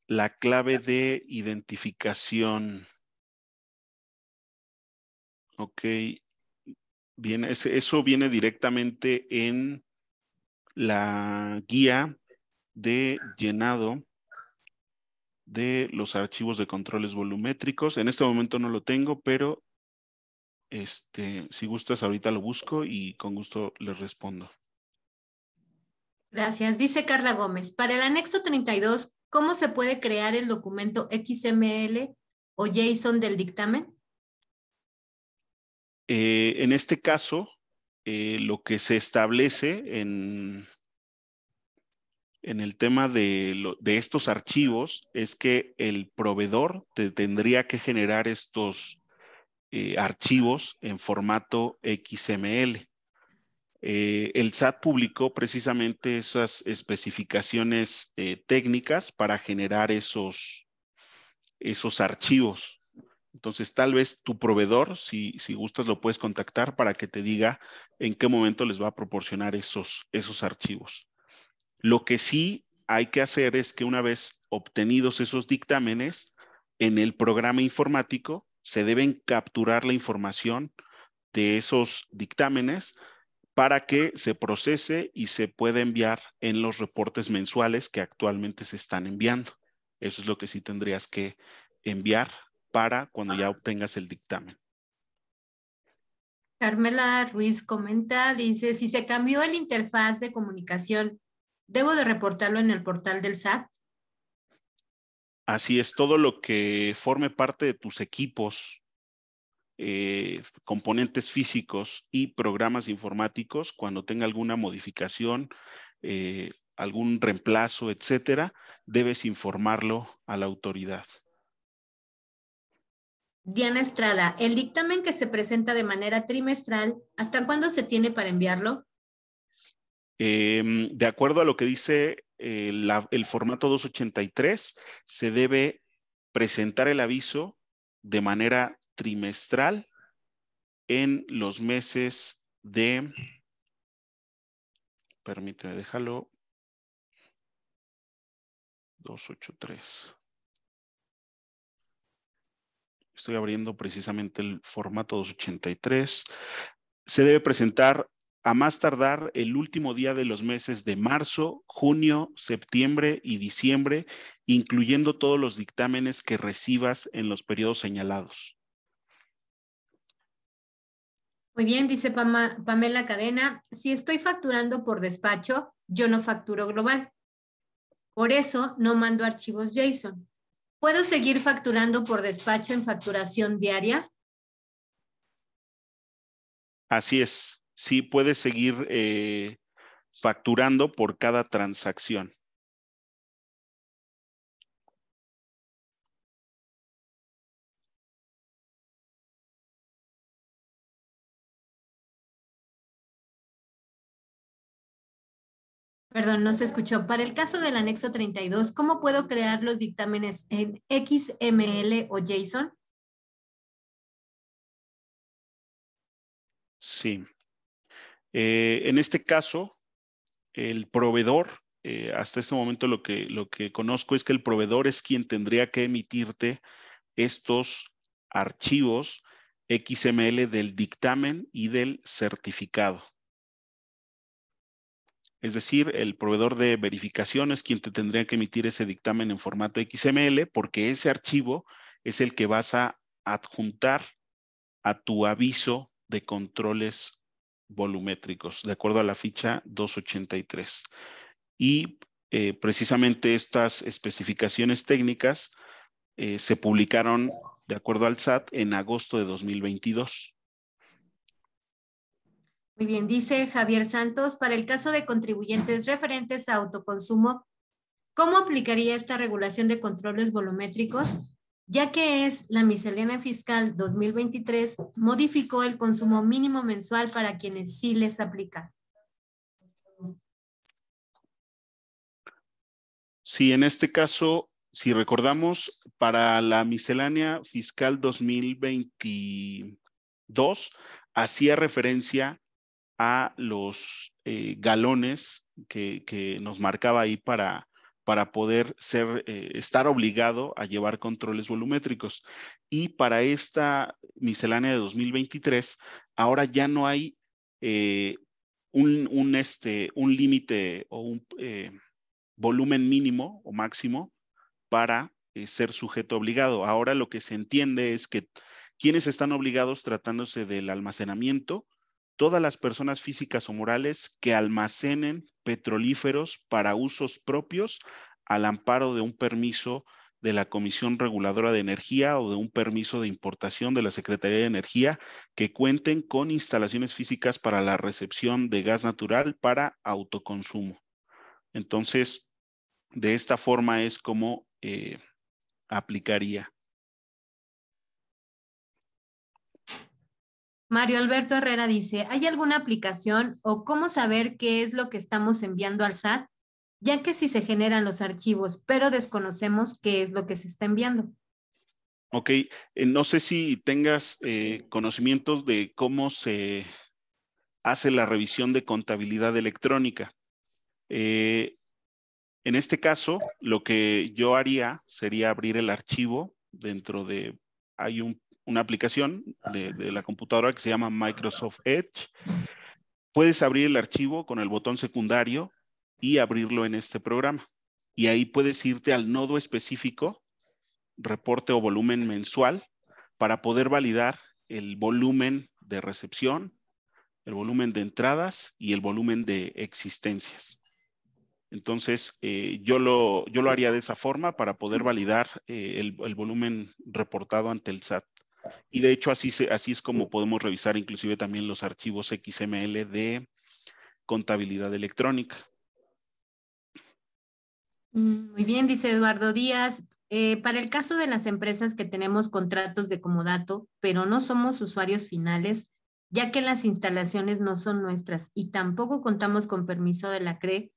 La clave de identificación. Ok. Bien, eso viene directamente en la guía de llenado de los archivos de controles volumétricos. En este momento no lo tengo, pero si gustas ahorita lo busco y con gusto les respondo. Gracias. Dice Carla Gómez, para el anexo 32, ¿cómo se puede crear el documento XML o JSON del dictamen? En este caso, lo que se establece en el tema de estos archivos es que el proveedor te tendría que generar estos archivos en formato XML. El SAT publicó precisamente esas especificaciones técnicas para generar esos archivos. Entonces, tal vez tu proveedor, si gustas, lo puedes contactar para que te diga en qué momento les va a proporcionar esos archivos. Lo que sí hay que hacer es que una vez obtenidos esos dictámenes, en el programa informático se deben capturar la información de esos dictámenes para que se procese y se pueda enviar en los reportes mensuales que actualmente se están enviando. Eso es lo que sí tendrías que enviar para cuando ya obtengas el dictamen. Carmela Ruiz comenta, dice, si se cambió el interfaz de comunicación, ¿debo de reportarlo en el portal del SAT? Así es, todo lo que forme parte de tus equipos, componentes físicos y programas informáticos, cuando tenga alguna modificación, algún reemplazo, etcétera, debes informarlo a la autoridad. Diana Estrada, el dictamen que se presenta de manera trimestral, ¿hasta cuándo se tiene para enviarlo? De acuerdo a lo que dice el formato 283, se debe presentar el aviso de manera trimestral en los meses de, permíteme, déjalo, 283. Estoy abriendo precisamente el formato 283. Se debe presentar a más tardar el último día de los meses de marzo, junio, septiembre y diciembre, incluyendo todos los dictámenes que recibas en los periodos señalados. Muy bien, dice Pamela Cadena, si estoy facturando por despacho, yo no facturo global. Por eso no mando archivos JSON. ¿Puedo seguir facturando por despacho en facturación diaria? Así es, sí puedes seguir facturando por cada transacción. Perdón, no se escuchó. Para el caso del anexo 32, ¿cómo puedo crear los dictámenes en XML o JSON? Sí. En este caso, el proveedor, hasta este momento lo que conozco es que el proveedor es quien tendría que emitirte estos archivos XML del dictamen y del certificado. Es decir, el proveedor de verificación es quien te tendría que emitir ese dictamen en formato XML porque ese archivo es el que vas a adjuntar a tu aviso de controles volumétricos, de acuerdo a la ficha 283. Y precisamente estas especificaciones técnicas se publicaron, de acuerdo al SAT, en agosto de 2022. Muy bien, dice Javier Santos, para el caso de contribuyentes referentes a autoconsumo, ¿cómo aplicaría esta regulación de controles volumétricos? Ya que es la miscelánea fiscal 2023, modificó el consumo mínimo mensual para quienes sí les aplica. Sí, en este caso, si recordamos, para la miscelánea fiscal 2022, hacía referencia a los galones que nos marcaba ahí para poder estar obligado a llevar controles volumétricos. Y para esta miscelánea de 2023, ahora ya no hay un límite o un volumen mínimo o máximo para ser sujeto obligado. Ahora lo que se entiende es que quienes están obligados tratándose del almacenamiento, todas las personas físicas o morales que almacenen petrolíferos para usos propios al amparo de un permiso de la Comisión Reguladora de Energía o de un permiso de importación de la Secretaría de Energía que cuenten con instalaciones físicas para la recepción de gas natural para autoconsumo. Entonces, de esta forma es como aplicaría. Mario Alberto Herrera dice, ¿hay alguna aplicación o cómo saber qué es lo que estamos enviando al SAT? Ya que si se generan los archivos, pero desconocemos qué es lo que se está enviando. Ok, no sé si tengas conocimientos de cómo se hace la revisión de contabilidad electrónica. En este caso, lo que yo haría sería abrir el archivo dentro de, hay una aplicación de la computadora que se llama Microsoft Edge. Puedes abrir el archivo con el botón secundario y abrirlo en este programa. Y ahí puedes irte al nodo específico, reporte o volumen mensual, para poder validar el volumen de recepción, el volumen de entradas y el volumen de existencias. Entonces, yo lo haría de esa forma para poder validar el volumen reportado ante el SAT. Y de hecho, así es como podemos revisar inclusive también los archivos XML de contabilidad electrónica. Muy bien, dice Eduardo Díaz. Para el caso de las empresas que tenemos contratos de comodato, pero no somos usuarios finales, ya que las instalaciones no son nuestras y tampoco contamos con permiso de la CRE,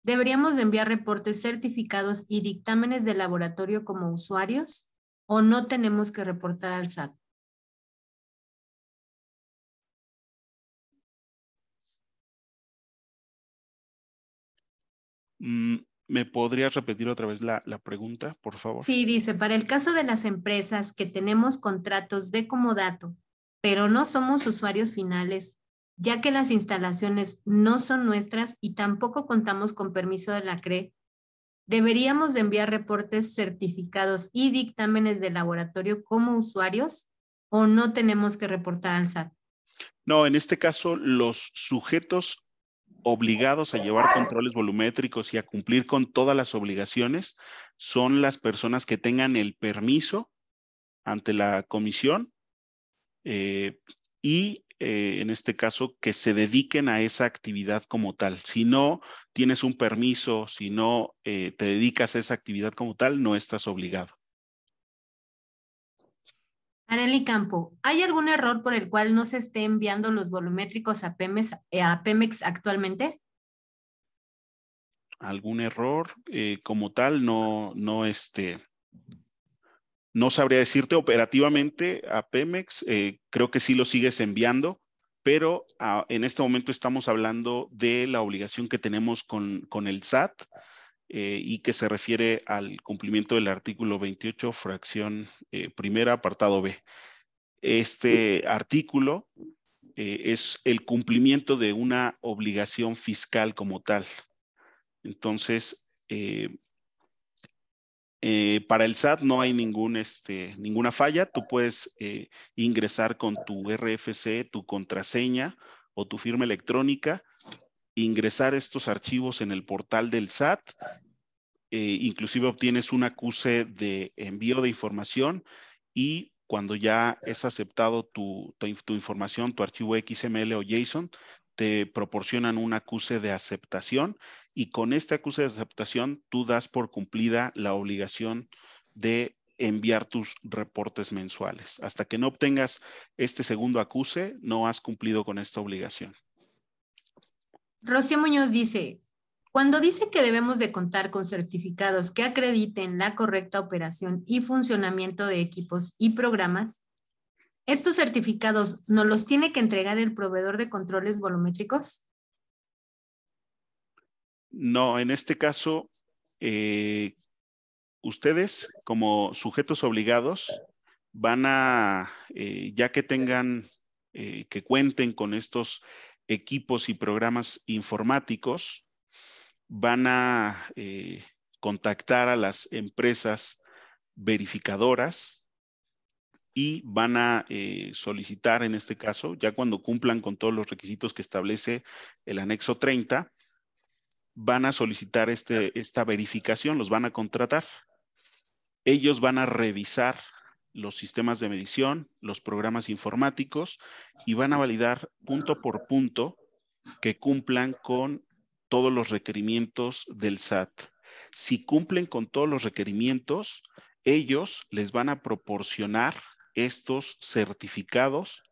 ¿deberíamos de enviar reportes certificados y dictámenes de laboratorio como usuarios o no tenemos que reportar al SAT? ¿Me podrías repetir otra vez la pregunta, por favor? Sí, dice, para el caso de las empresas que tenemos contratos de comodato, pero no somos usuarios finales, ya que las instalaciones no son nuestras y tampoco contamos con permiso de la CRE, ¿deberíamos de enviar reportes certificados y dictámenes de laboratorio como usuarios o no tenemos que reportar al SAT? No, en este caso, los sujetos obligados a llevar controles volumétricos y a cumplir con todas las obligaciones son las personas que tengan el permiso ante la comisión en este caso, que se dediquen a esa actividad como tal. Si no tienes un permiso, si no te dedicas a esa actividad como tal, no estás obligado. Arely Campo, ¿hay algún error por el cual no se esté enviando los volumétricos a Pemex actualmente? ¿Algún error como tal? No sabría decirte operativamente a Pemex, creo que sí lo sigues enviando, pero en este momento estamos hablando de la obligación que tenemos con el SAT y que se refiere al cumplimiento del artículo 28, fracción primera, apartado B. Este artículo es el cumplimiento de una obligación fiscal como tal. Entonces, para el SAT no hay ninguna falla. Tú puedes ingresar con tu RFC, tu contraseña o tu firma electrónica, ingresar estos archivos en el portal del SAT. Inclusive obtienes un acuse de envío de información y cuando ya es aceptado tu información, tu archivo XML o JSON, te proporcionan un acuse de aceptación y con este acuse de aceptación tú das por cumplida la obligación de enviar tus reportes mensuales. Hasta que no obtengas este segundo acuse, no has cumplido con esta obligación. Rocío Muñoz dice, cuando dice que debemos de contar con certificados que acrediten la correcta operación y funcionamiento de equipos y programas, ¿estos certificados nos los tiene que entregar el proveedor de controles volumétricos? No, en este caso, ustedes como sujetos obligados van a, ya que tengan, que cuenten con estos equipos y programas informáticos, van a contactar a las empresas verificadoras y van a solicitar, en este caso, ya cuando cumplan con todos los requisitos que establece el anexo 30, van a solicitar esta verificación, los van a contratar. Ellos van a revisar los sistemas de medición, los programas informáticos y van a validar punto por punto que cumplan con todos los requerimientos del SAT. Si cumplen con todos los requerimientos, ellos les van a proporcionar estos certificados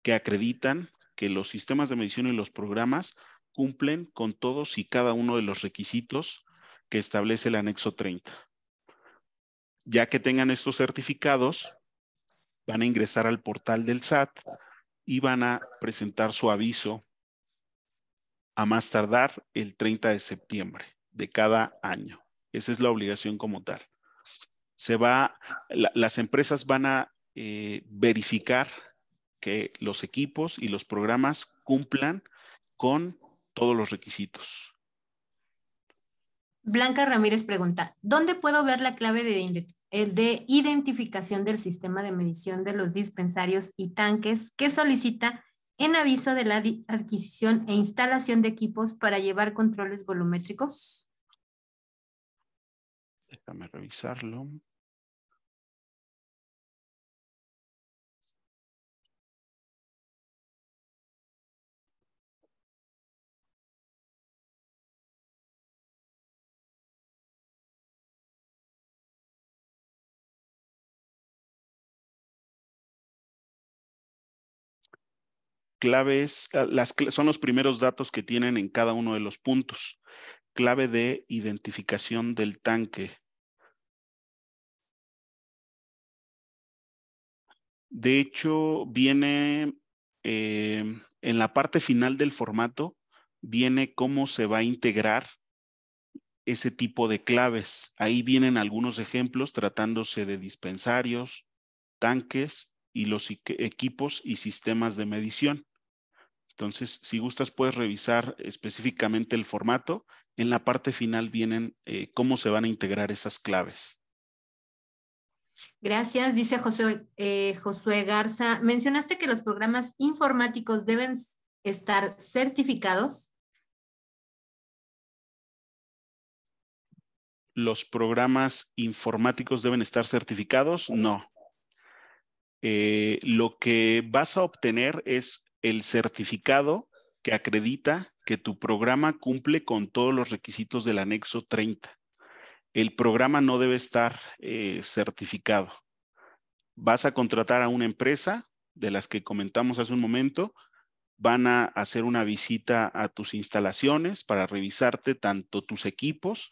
que acreditan que los sistemas de medición y los programas cumplen con todos y cada uno de los requisitos que establece el anexo 30. Ya que tengan estos certificados, van a ingresar al portal del SAT y van a presentar su aviso a más tardar el 30 de septiembre de cada año. Esa es la obligación como tal. Las empresas van a verificar que los equipos y los programas cumplan con todos los requisitos. Blanca Ramírez pregunta, ¿dónde puedo ver la clave de identificación del sistema de medición de los dispensarios y tanques que solicita en aviso de la adquisición e instalación de equipos para llevar controles volumétricos? Déjame revisarlo. Claves, son los primeros datos que tienen en cada uno de los puntos. Clave de identificación del tanque. De hecho, viene en la parte final del formato, viene cómo se va a integrar ese tipo de claves. Ahí vienen algunos ejemplos tratándose de dispensarios, tanques y los equipos y sistemas de medición. Entonces, si gustas, puedes revisar específicamente el formato. En la parte final vienen cómo se van a integrar esas claves. Gracias, dice Josué Garza. Mencionaste que los programas informáticos deben estar certificados. ¿Los programas informáticos deben estar certificados? No. Lo que vas a obtener es el certificado que acredita que tu programa cumple con todos los requisitos del anexo 30. El programa no debe estar certificado. Vas a contratar a una empresa de las que comentamos hace un momento, van a hacer una visita a tus instalaciones para revisarte tanto tus equipos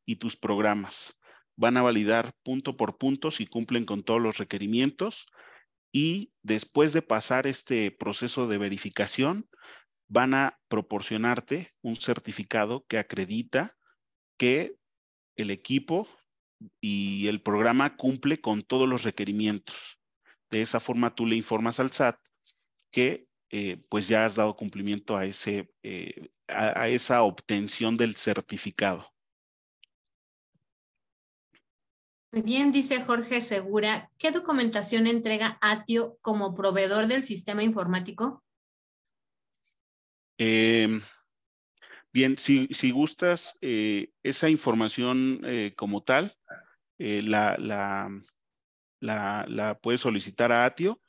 y tus programas. Van a validar punto por punto si cumplen con todos los requerimientos y después de pasar este proceso de verificación, van a proporcionarte un certificado que acredita que el equipo y el programa cumple con todos los requerimientos. De esa forma tú le informas al SAT que pues ya has dado cumplimiento a esa obtención del certificado. Muy bien, dice Jorge Segura. ¿Qué documentación entrega ATIO como proveedor del sistema informático? Bien, si gustas esa información como tal, la puedes solicitar a ATIO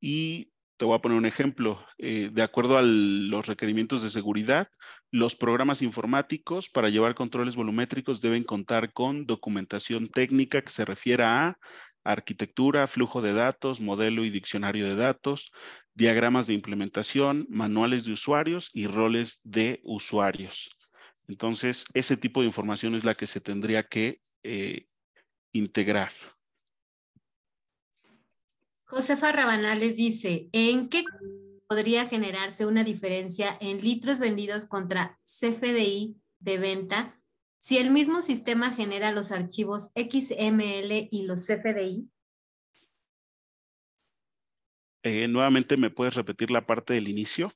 y te voy a poner un ejemplo. De acuerdo a los requerimientos de seguridad, los programas informáticos para llevar controles volumétricos deben contar con documentación técnica que se refiera a arquitectura, flujo de datos, modelo y diccionario de datos, diagramas de implementación, manuales de usuarios y roles de usuarios. Entonces, ese tipo de información es la que se tendría que integrar. Josefa Rabanales dice, ¿en qué podría generarse una diferencia en litros vendidos contra CFDI de venta si el mismo sistema genera los archivos XML y los CFDI? Nuevamente, ¿me puedes repetir la parte del inicio?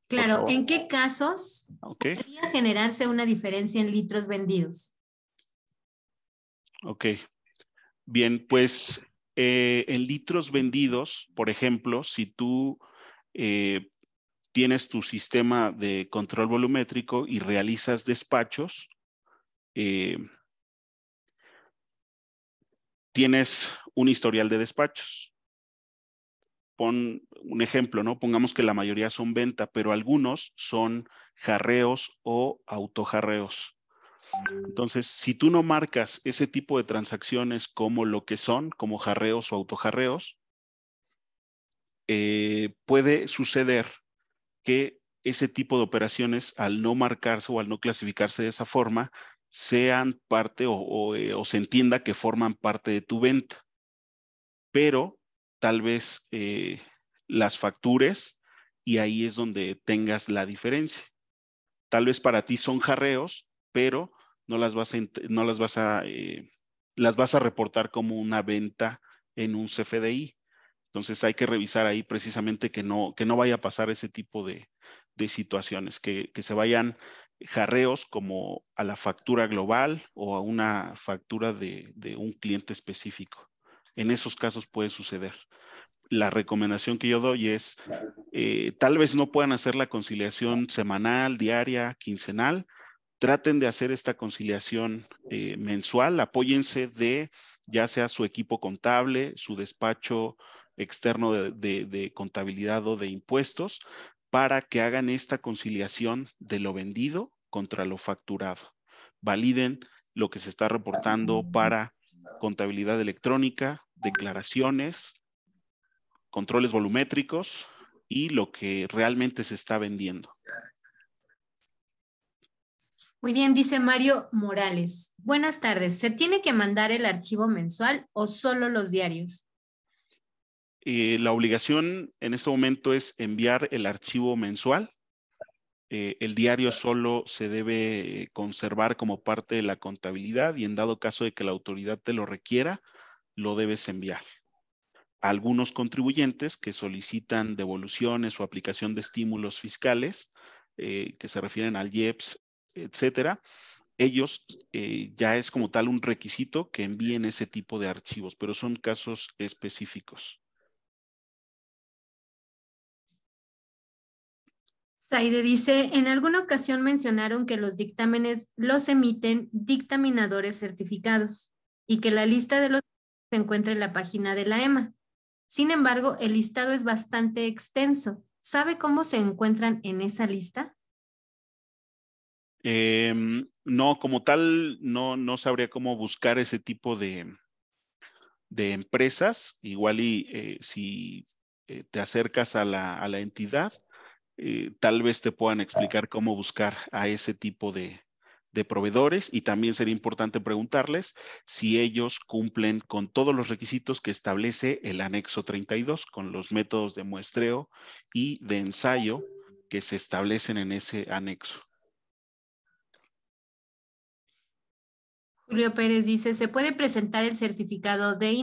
Claro, ¿en qué casos podría generarse una diferencia en litros vendidos? Ok. Bien, pues en litros vendidos, por ejemplo, si tú tienes tu sistema de control volumétrico y realizas despachos, tienes un historial de despachos. Pon un ejemplo, ¿no? Pongamos que la mayoría son venta, pero algunos son jarreos o autojarreos. Entonces, si tú no marcas ese tipo de transacciones como lo que son, como jarreos o autojarreos, puede suceder que ese tipo de operaciones, al no marcarse o al no clasificarse de esa forma, sean parte o se entienda que forman parte de tu venta. Pero tal vez las factures y ahí es donde tengas la diferencia. Tal vez para ti son jarreos, pero no las vas a reportar como una venta en un CFDI. Entonces hay que revisar ahí precisamente que no vaya a pasar ese tipo de situaciones, que se vayan jarreos como a la factura global o a una factura de un cliente específico. En esos casos puede suceder. La recomendación que yo doy es, tal vez no puedan hacer la conciliación semanal, diaria, quincenal. Traten de hacer esta conciliación mensual. Apóyense de ya sea su equipo contable, su despacho externo de contabilidad o de impuestos, para que hagan esta conciliación de lo vendido contra lo facturado. Validen lo que se está reportando para contabilidad electrónica, declaraciones, controles volumétricos y lo que realmente se está vendiendo. Muy bien, dice Mario Morales. Buenas tardes. ¿Se tiene que mandar el archivo mensual o solo los diarios? La obligación en este momento es enviar el archivo mensual El diario solo se debe conservar como parte de la contabilidad y en dado caso de que la autoridad te lo requiera, lo debes enviar. Algunos contribuyentes que solicitan devoluciones o aplicación de estímulos fiscales, que se refieren al IEPS, etcétera, ellos ya es como tal un requisito que envíen ese tipo de archivos, pero son casos específicos. Saide dice, en alguna ocasión mencionaron que los dictámenes los emiten dictaminadores certificados y que la lista de los se encuentra en la página de la EMA. Sin embargo, el listado es bastante extenso. ¿Sabe cómo se encuentran en esa lista? No, como tal, no sabría cómo buscar ese tipo de empresas. Igual y si te acercas a la entidad, tal vez te puedan explicar cómo buscar a ese tipo de proveedores, y también sería importante preguntarles si ellos cumplen con todos los requisitos que establece el anexo 32, con los métodos de muestreo y de ensayo que se establecen en ese anexo. Julio Pérez dice, ¿se puede presentar el certificado de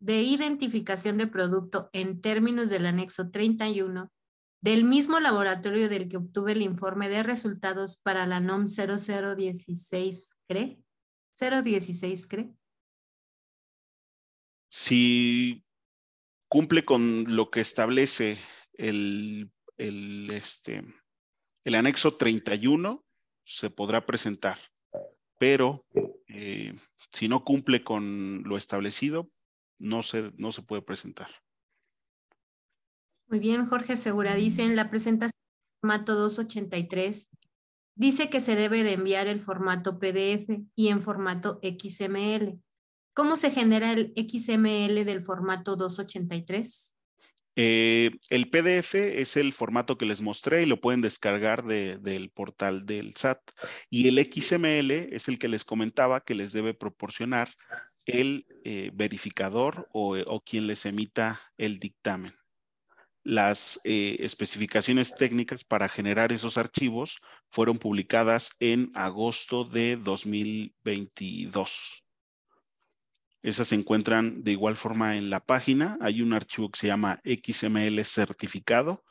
identificación de producto en términos del anexo 31 del mismo laboratorio del que obtuve el informe de resultados para la NOM 0016, cree? 016, cree. Si cumple con lo que establece el anexo 31, se podrá presentar, pero si no cumple con lo establecido, no se puede presentar. Muy bien, Jorge Segura dice, en la presentación del formato 283, dice que se debe de enviar el formato PDF y en formato XML. ¿Cómo se genera el XML del formato 283? El PDF es el formato que les mostré y lo pueden descargar del portal del SAT. Y el XML es el que les comentaba que les debe proporcionar el verificador o quien les emita el dictamen. Las especificaciones técnicas para generar esos archivos fueron publicadas en agosto de 2022. Esas se encuentran de igual forma en la página. Hay un archivo que se llama XML certificado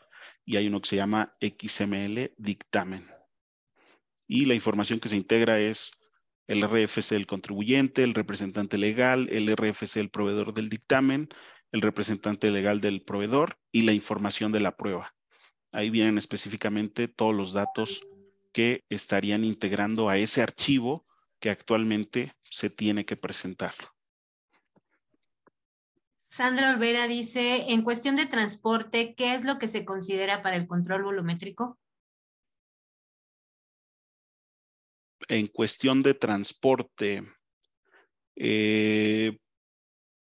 y hay uno que se llama XML dictamen. Y la información que se integra es el RFC del contribuyente, el representante legal, el RFC del proveedor del dictamen, el representante legal del proveedor y la información de la prueba. Ahí vienen específicamente todos los datos que estarían integrando a ese archivo que actualmente se tiene que presentar. Sandra Olvera dice, en cuestión de transporte, ¿qué es lo que se considera para el control volumétrico? En cuestión de transporte, en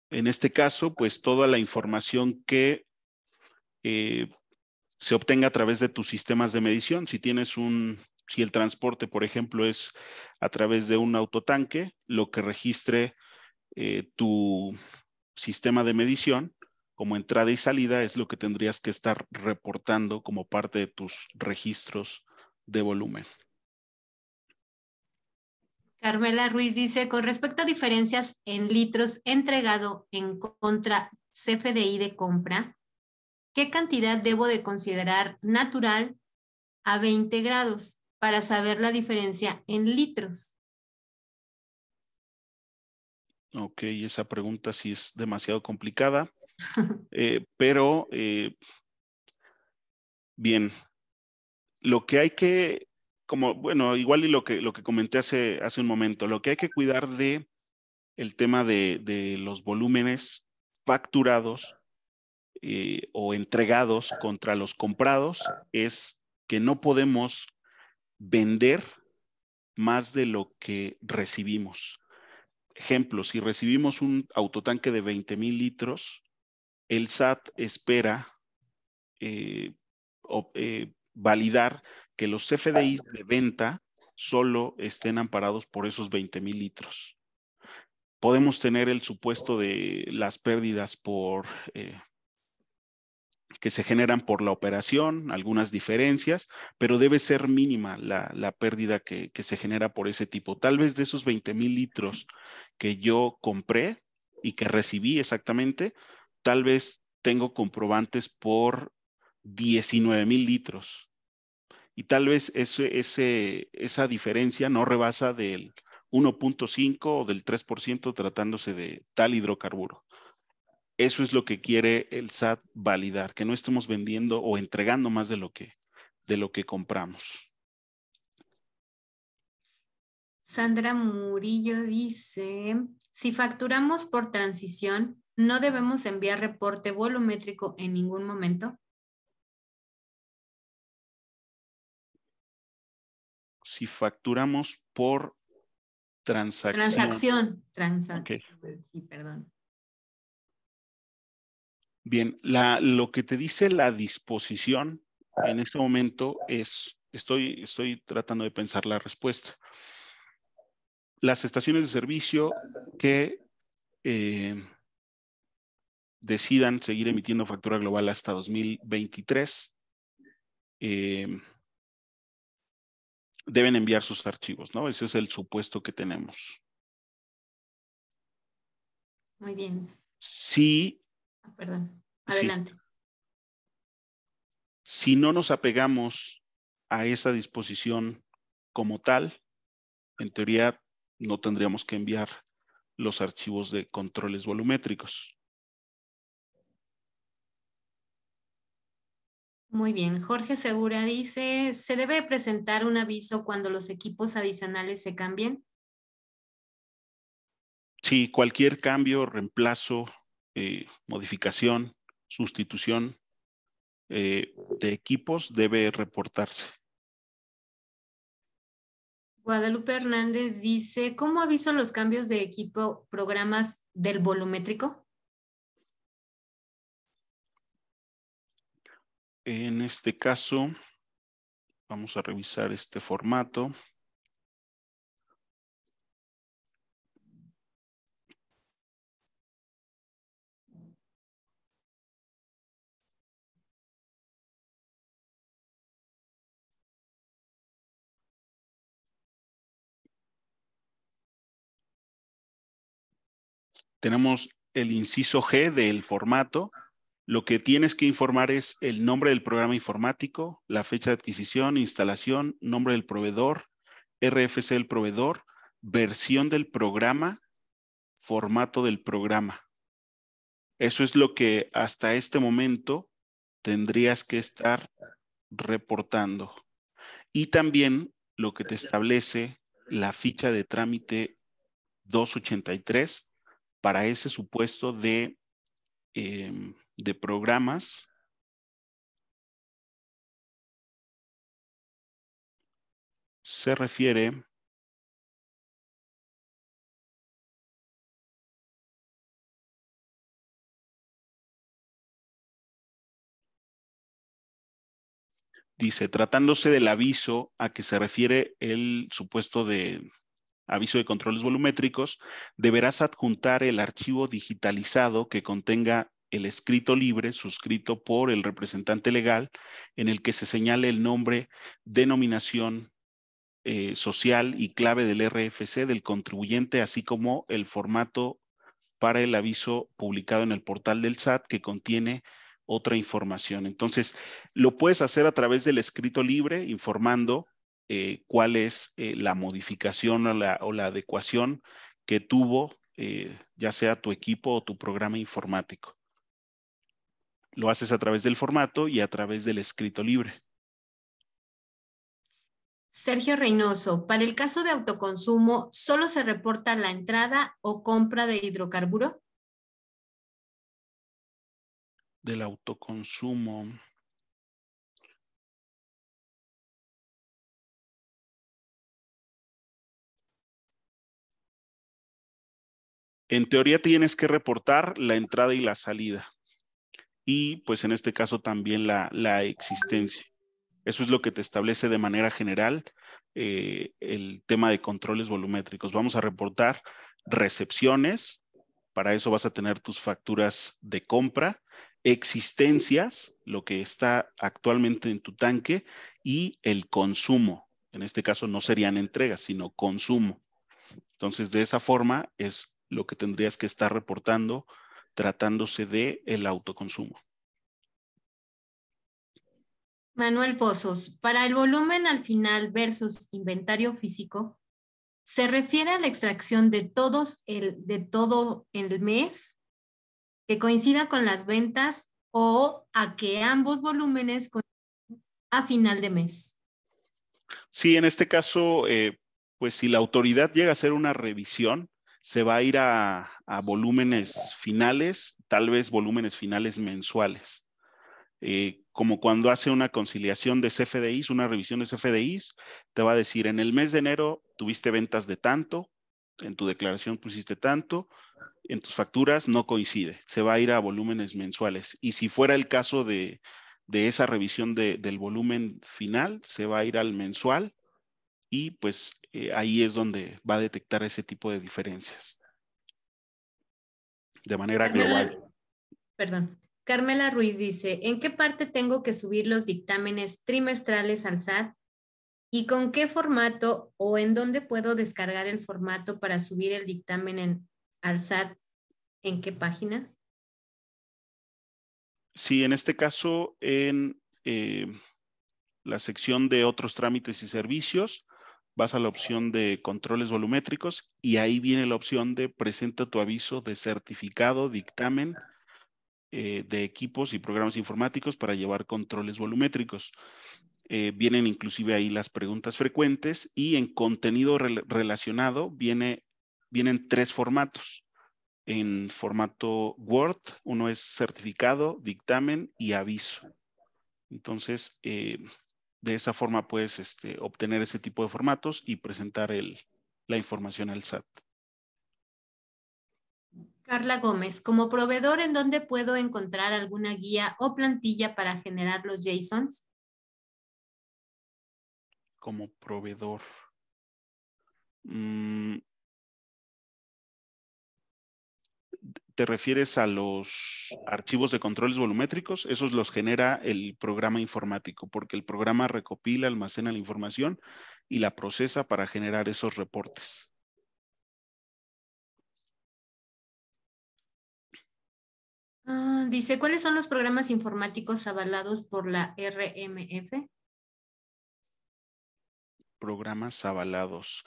este caso, pues toda la información que se obtenga a través de tus sistemas de medición. Si el transporte, por ejemplo, es a través de un autotanque, lo que registre tu sistema de medición como entrada y salida es lo que tendrías que estar reportando como parte de tus registros de volumen. Carmela Ruiz dice, con respecto a diferencias en litros entregado en contra CFDI de compra, ¿qué cantidad debo de considerar natural a 20 grados para saber la diferencia en litros? Ok, esa pregunta sí es demasiado complicada, pero bien, lo que hay que, bueno, igual y lo que comenté hace un momento, lo que hay que cuidar de el tema de los volúmenes facturados o entregados contra los comprados es que no podemos vender más de lo que recibimos. Ejemplo, si recibimos un autotanque de 20,000 litros, el SAT espera validar que los CFDIs de venta solo estén amparados por esos 20,000 litros. Podemos tener el supuesto de las pérdidas por que se generan por la operación, algunas diferencias, pero debe ser mínima la pérdida que se genera por ese tipo. Tal vez de esos 20,000 litros que yo compré y que recibí exactamente, tal vez tengo comprobantes por 19,000 litros. Y tal vez esa diferencia no rebasa del 1.5 o del 3% tratándose de tal hidrocarburo. Eso es lo que quiere el SAT validar, que no estemos vendiendo o entregando más de lo que compramos. Sandra Murillo dice, si facturamos por transición, ¿no debemos enviar reporte volumétrico en ningún momento? Si facturamos por transacción. Okay. Sí, perdón. Bien, lo que te dice la disposición en este momento es, estoy tratando de pensar la respuesta. Las estaciones de servicio que decidan seguir emitiendo factura global hasta 2023, deben enviar sus archivos, ¿no? Ese es el supuesto que tenemos. Muy bien. Sí. Perdón, adelante. Sí. Si no nos apegamos a esa disposición como tal, en teoría no tendríamos que enviar los archivos de controles volumétricos. Muy bien. Jorge Segura dice, ¿se debe presentar un aviso cuando los equipos adicionales se cambien? Sí, cualquier cambio, reemplazo, modificación, sustitución de equipos debe reportarse. Guadalupe Hernández dice, ¿cómo aviso los cambios de equipo programas del volumétrico? En este caso, vamos a revisar este formato. Tenemos el inciso G del formato. Lo que tienes que informar es el nombre del programa informático, la fecha de adquisición, instalación, nombre del proveedor, RFC del proveedor, versión del programa, formato del programa. Eso es lo que hasta este momento tendrías que estar reportando. Y también lo que te establece la ficha de trámite 283 para ese supuesto de programas. Se refiere dice, tratándose del aviso a que se refiere el supuesto de aviso de controles volumétricos, deberás adjuntar el archivo digitalizado que contenga el escrito libre suscrito por el representante legal en el que se señale el nombre, denominación social y clave del RFC del contribuyente, así como el formato para el aviso publicado en el portal del SAT que contiene otra información. Entonces, lo puedes hacer a través del escrito libre, informando cuál es la modificación o la adecuación que tuvo, ya sea tu equipo o tu programa informático. Lo haces a través del formato y a través del escrito libre. Sergio Reynoso, para el caso de autoconsumo, ¿solo se reporta la entrada o compra de hidrocarburo? Del autoconsumo. En teoría tienes que reportar la entrada y la salida. Y pues en este caso también la existencia. Eso es lo que te establece de manera general el tema de controles volumétricos. Vamos a reportar recepciones. Para eso vas a tener tus facturas de compra existencias, lo que está actualmente en tu tanque, y el consumo. En este caso no serían entregas, sino consumo. Entonces, de esa forma es lo que tendrías que estar reportando tratándose de el autoconsumo. Manuel Pozos, para el volumen al final versus inventario físico, ¿se refiere a la extracción de todo el mes que coincida con las ventas o a que ambos volúmenes coincidan a final de mes? Sí, en este caso, pues si la autoridad llega a hacer una revisión, se va a ir a volúmenes finales, tal vez volúmenes finales mensuales. Como cuando hace una conciliación de CFDIs, una revisión de CFDIs, te va a decir, en el mes de enero tuviste ventas de tanto, en tu declaración pusiste tanto, en tus facturas no coincide, se va a ir a volúmenes mensuales. Y si fuera el caso de esa revisión del volumen final, se va a ir al mensual y pues ahí es donde va a detectar ese tipo de diferencias de manera global. Carmela Ruiz dice, ¿en qué parte tengo que subir los dictámenes trimestrales al SAT? ¿Y con qué formato o en dónde puedo descargar el formato para subir el dictamen al SAT? ¿En qué página? Sí, en este caso, en la sección de otros trámites y servicios, vas a la opción de controles volumétricos y ahí viene la opción de presenta tu aviso de certificado, dictamen de equipos y programas informáticos para llevar controles volumétricos. Vienen inclusive ahí las preguntas frecuentes y en contenido relacionado vienen 3 formatos. En formato Word, uno es certificado, dictamen y aviso. Entonces, de esa forma puedes obtener ese tipo de formatos y presentar la información al SAT. Carla Gómez, como proveedor, ¿en dónde puedo encontrar alguna guía o plantilla para generar los JSONs? Como proveedor. ¿Te refieres a los archivos de controles volumétricos? Esos los genera el programa informático, porque el programa recopila, almacena la información y la procesa para generar esos reportes. Dice, ¿cuáles son los programas informáticos avalados por la RMF? Programas avalados.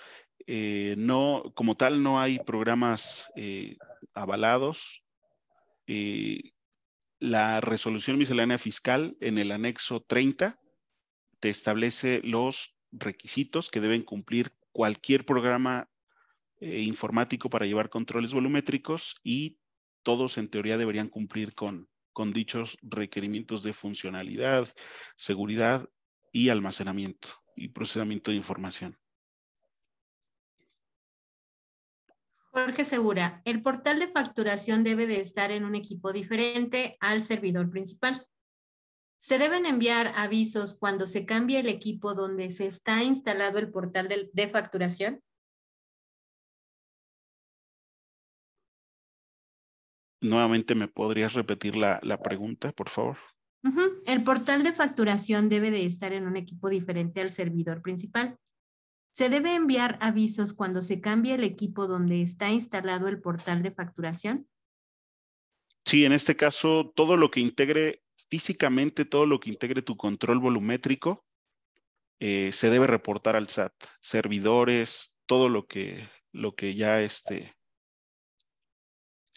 No, como tal, no hay programas avalados. La resolución miscelánea fiscal en el anexo 30 te establece los requisitos que deben cumplir cualquier programa informático para llevar controles volumétricos y todos en teoría deberían cumplir con dichos requerimientos de funcionalidad, seguridad y almacenamiento y procesamiento de información. Jorge Segura, el portal de facturación debe de estar en un equipo diferente al servidor principal. ¿Se deben enviar avisos cuando se cambie el equipo donde se está instalado el portal de facturación? Nuevamente, ¿me podrías repetir la pregunta, por favor? El portal de facturación debe de estar en un equipo diferente al servidor principal. ¿Se debe enviar avisos cuando se cambie el equipo donde está instalado el portal de facturación? Sí, en este caso, todo lo que integre físicamente, todo lo que integre tu control volumétrico, se debe reportar al SAT. Servidores, todo lo que ya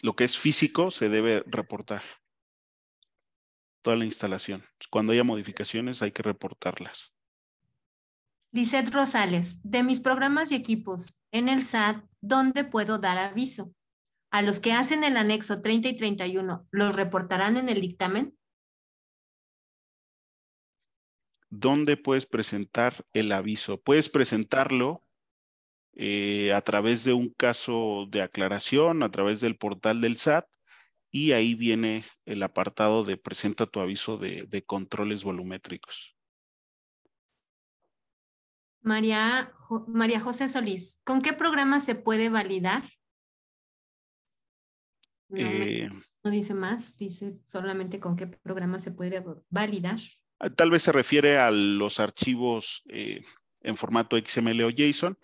lo que es físico se debe reportar. Toda la instalación. Cuando haya modificaciones hay que reportarlas. Lizeth Rosales, de mis programas y equipos en el SAT, ¿dónde puedo dar aviso? ¿A los que hacen el anexo 30 y 31 los reportarán en el dictamen? ¿Dónde puedes presentar el aviso? Puedes presentarlo a través de un caso de aclaración, a través del portal del SAT, y ahí viene el apartado de presenta tu aviso de controles volumétricos. María José Solís, ¿con qué programa se puede validar? No No dice más, dice solamente con qué programa se podría validar. Tal vez se refiere a los archivos en formato XML o JSON.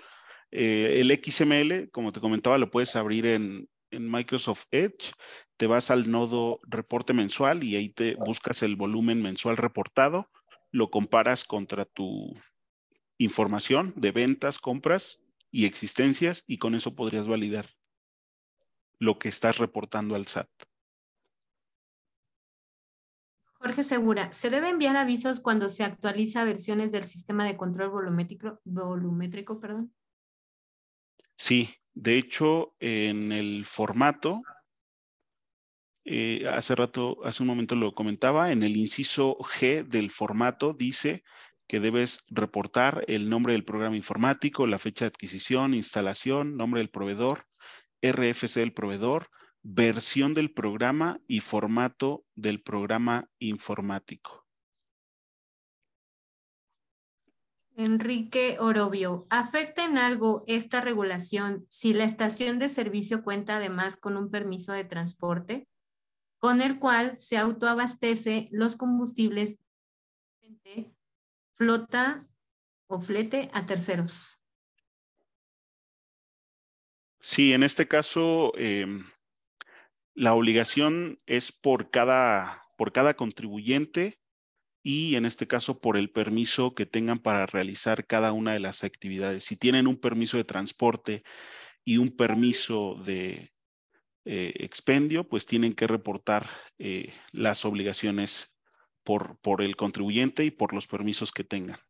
El XML, como te comentaba, lo puedes abrir en Microsoft Edge. Te vas al nodo reporte mensual y ahí te buscas el volumen mensual reportado. Lo comparas contra tu información de ventas, compras y existencias y con eso podrías validar lo que estás reportando al SAT. Jorge Segura, ¿se debe enviar avisos cuando se actualiza versiones del sistema de control volumétrico, perdón? Sí, de hecho, en el formato, hace un momento lo comentaba, en el inciso G del formato dice que debes reportar el nombre del programa informático, la fecha de adquisición, instalación, nombre del proveedor, RFC del proveedor, versión del programa y formato del programa informático. Enrique Orobio, ¿afecta en algo esta regulación si la estación de servicio cuenta además con un permiso de transporte, con el cual se autoabastece los combustibles, flota o flete a terceros? Sí, en este caso, la obligación es por cada contribuyente y en este caso por el permiso que tengan para realizar cada una de las actividades. Si tienen un permiso de transporte y un permiso de expendio, pues tienen que reportar las obligaciones por el contribuyente y por los permisos que tengan.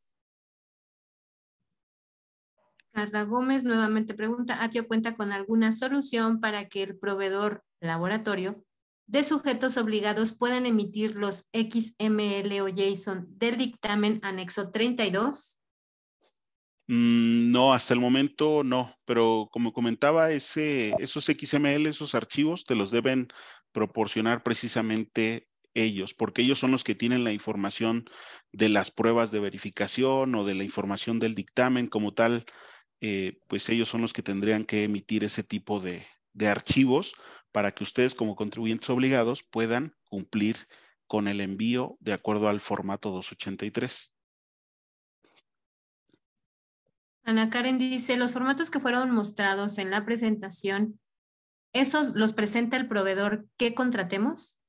Carla Gómez nuevamente pregunta, ¿Atio cuenta con alguna solución para que el proveedor laboratorio de sujetos obligados puedan emitir los XML o JSON del dictamen anexo 32? No, hasta el momento no, pero como comentaba, esos XML, esos archivos, te los deben proporcionar precisamente ellos, porque ellos son los que tienen la información de las pruebas de verificación o de la información del dictamen como tal, pues ellos son los que tendrían que emitir ese tipo de archivos para que ustedes como contribuyentes obligados puedan cumplir con el envío de acuerdo al formato 283. Ana Karen dice, los formatos que fueron mostrados en la presentación, ¿esos los presenta el proveedor que contratemos?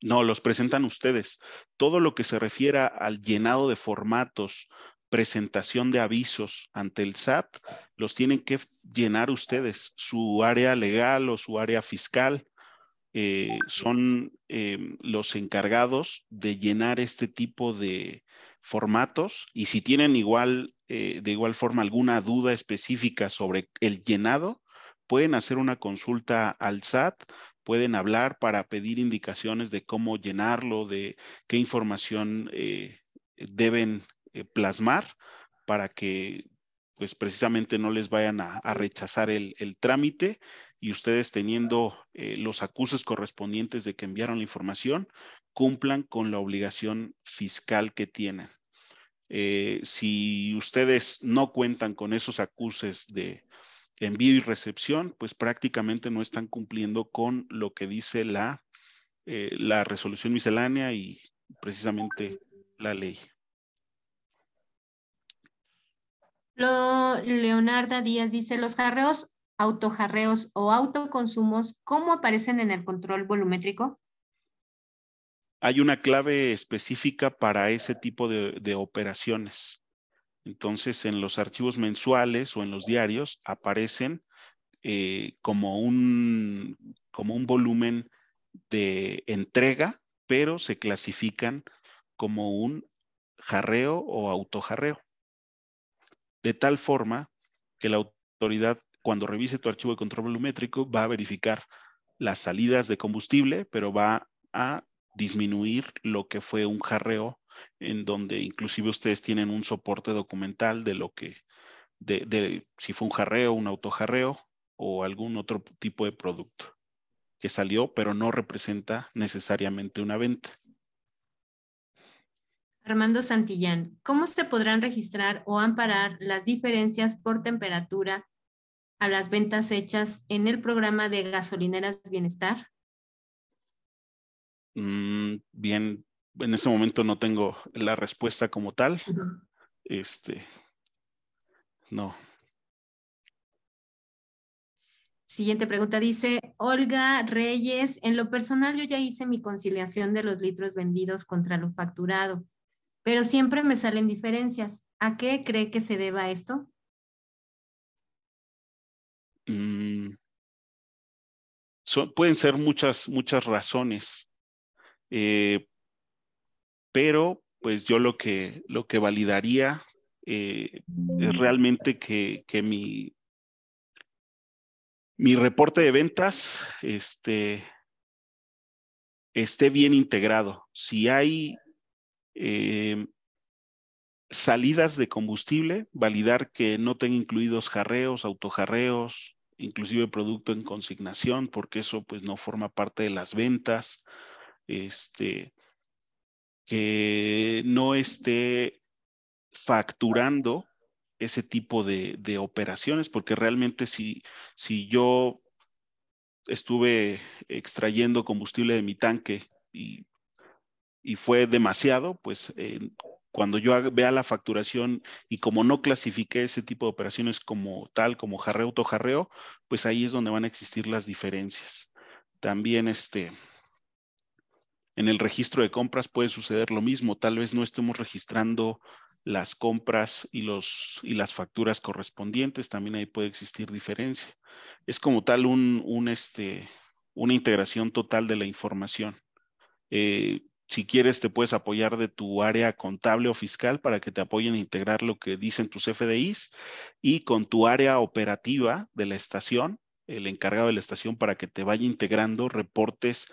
No, los presentan ustedes. Todo lo que se refiera al llenado de formatos, presentación de avisos ante el SAT, los tienen que llenar ustedes. Su área legal o su área fiscal son los encargados de llenar este tipo de formatos y si tienen de igual forma alguna duda específica sobre el llenado, pueden hacer una consulta al SAT, pueden hablar para pedir indicaciones de cómo llenarlo, de qué información deben plasmar para que pues precisamente no les vayan a rechazar el trámite y ustedes teniendo los acuses correspondientes de que enviaron la información, cumplan con la obligación fiscal que tienen. Si ustedes no cuentan con esos acuses de envío y recepción, pues prácticamente no están cumpliendo con lo que dice la resolución miscelánea y precisamente la ley. Leonarda Díaz dice, los jarreos, autojarreos o autoconsumos, ¿cómo aparecen en el control volumétrico? Hay una clave específica para ese tipo de operaciones. Entonces, en los archivos mensuales o en los diarios aparecen como un volumen de entrega, pero se clasifican como un jarreo o autojarreo. De tal forma que la autoridad, cuando revise tu archivo de control volumétrico, va a verificar las salidas de combustible, pero va a disminuir lo que fue un jarreo, en donde inclusive ustedes tienen un soporte documental de lo que, de si fue un jarreo, un autojarreo o algún otro tipo de producto que salió, pero no representa necesariamente una venta. Armando Santillán, ¿cómo se podrán registrar o amparar las diferencias por temperatura a las ventas hechas en el programa de gasolineras Bienestar? Bien, en ese momento no tengo la respuesta como tal. Ujú. No. Siguiente pregunta dice, Olga Reyes, en lo personal yo ya hice mi conciliación de los litros vendidos contra lo facturado, pero siempre me salen diferencias. ¿A qué cree que se deba esto? Mm, pueden ser muchas razones, pero pues yo lo que validaría es realmente que mi reporte de ventas esté bien integrado. Si hay salidas de combustible, validar que no tenga incluidos jarreos, autojarreos, inclusive producto en consignación, porque eso pues no forma parte de las ventas. Que no esté facturando ese tipo de operaciones, porque realmente si yo estuve extrayendo combustible de mi tanque y fue demasiado, pues cuando yo vea la facturación y como no clasifiqué ese tipo de operaciones como tal, como jarreo, autojarreo, pues ahí es donde van a existir las diferencias. También en el registro de compras puede suceder lo mismo. Tal vez no estemos registrando las compras y las facturas correspondientes. También ahí puede existir diferencia. Es como tal una integración total de la información. Si quieres, te puedes apoyar de tu área contable o fiscal para que te apoyen a integrar lo que dicen tus FDIs y con tu área operativa de la estación, el encargado de la estación, para que te vaya integrando reportes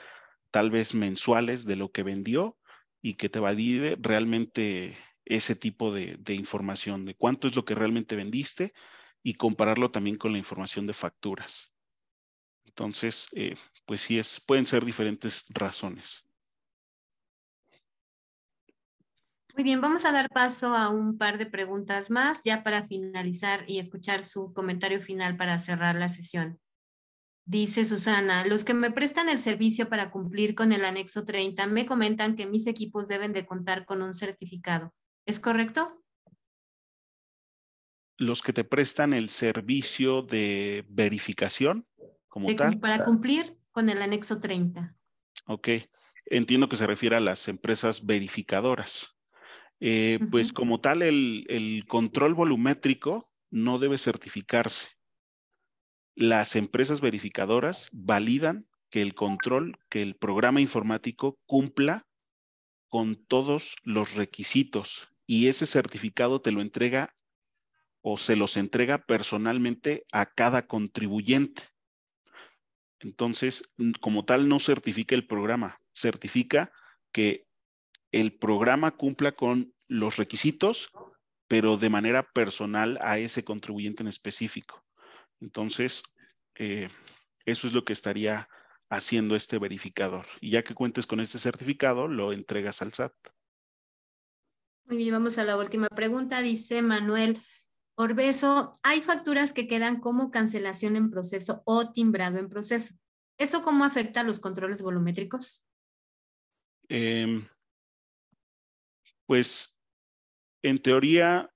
tal vez mensuales de lo que vendió y que te valide realmente ese tipo de información, de cuánto es lo que realmente vendiste y compararlo también con la información de facturas. Entonces, pues sí, pueden ser diferentes razones. Muy bien, vamos a dar paso a un par de preguntas más ya para finalizar y escuchar su comentario final para cerrar la sesión. Dice Susana, los que me prestan el servicio para cumplir con el anexo 30 me comentan que mis equipos deben de contar con un certificado. ¿Es correcto? Los que te prestan el servicio de verificación como tal. Para cumplir con el anexo 30. Ok, entiendo que se refiere a las empresas verificadoras. Pues como tal, el control volumétrico no debe certificarse. Las empresas verificadoras validan que el control, que el programa informático cumpla con todos los requisitos y ese certificado te lo entrega o se los entrega personalmente a cada contribuyente. Entonces, como tal, no certifica el programa, certifica que el programa cumpla con los requisitos, pero de manera personal a ese contribuyente en específico. Entonces, eso es lo que estaría haciendo este verificador. Y ya que cuentes con este certificado, lo entregas al SAT. Muy bien, vamos a la última pregunta. Dice Manuel Orbeso, hay facturas que quedan como cancelación en proceso o timbrado en proceso. ¿Eso cómo afecta a los controles volumétricos? Pues, en teoría,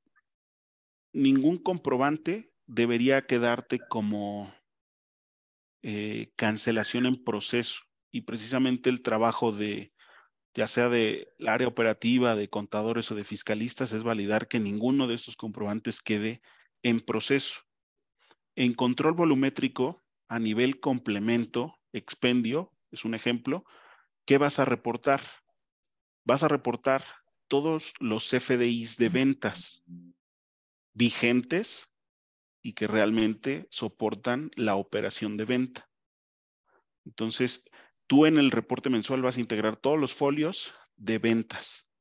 ningún comprobante debería quedarte como cancelación en proceso. Y precisamente el trabajo ya sea de la área operativa, de contadores o de fiscalistas, es validar que ninguno de esos comprobantes quede en proceso. En control volumétrico, a nivel complemento, expendio, es un ejemplo, ¿qué vas a reportar? Vas a reportar todos los FDIs de ventas vigentes y que realmente soportan la operación de venta. Entonces, tú en el reporte mensual vas a integrar todos los folios de ventas.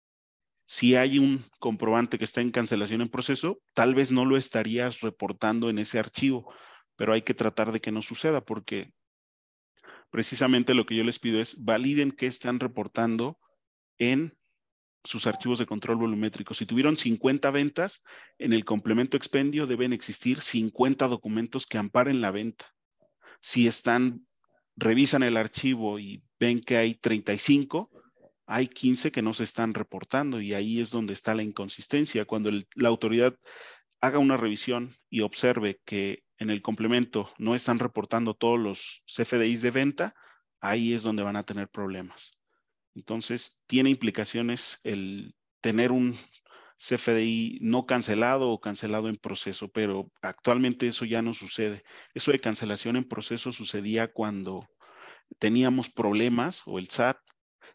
Si hay un comprobante que está en cancelación en proceso, tal vez no lo estarías reportando en ese archivo, pero hay que tratar de que no suceda porque precisamente lo que yo les pido es validen qué están reportando en sus archivos de control volumétrico. Si tuvieron 50 ventas, en el complemento expendio deben existir 50 documentos que amparen la venta. Si revisan el archivo y ven que hay 35, hay 15 que no se están reportando y ahí es donde está la inconsistencia. Cuando la autoridad haga una revisión y observe que en el complemento no están reportando todos los CFDIs de venta, ahí es donde van a tener problemas. Entonces, tiene implicaciones el tener un CFDI no cancelado o cancelado en proceso, pero actualmente eso ya no sucede. Eso de cancelación en proceso sucedía cuando teníamos problemas o el SAT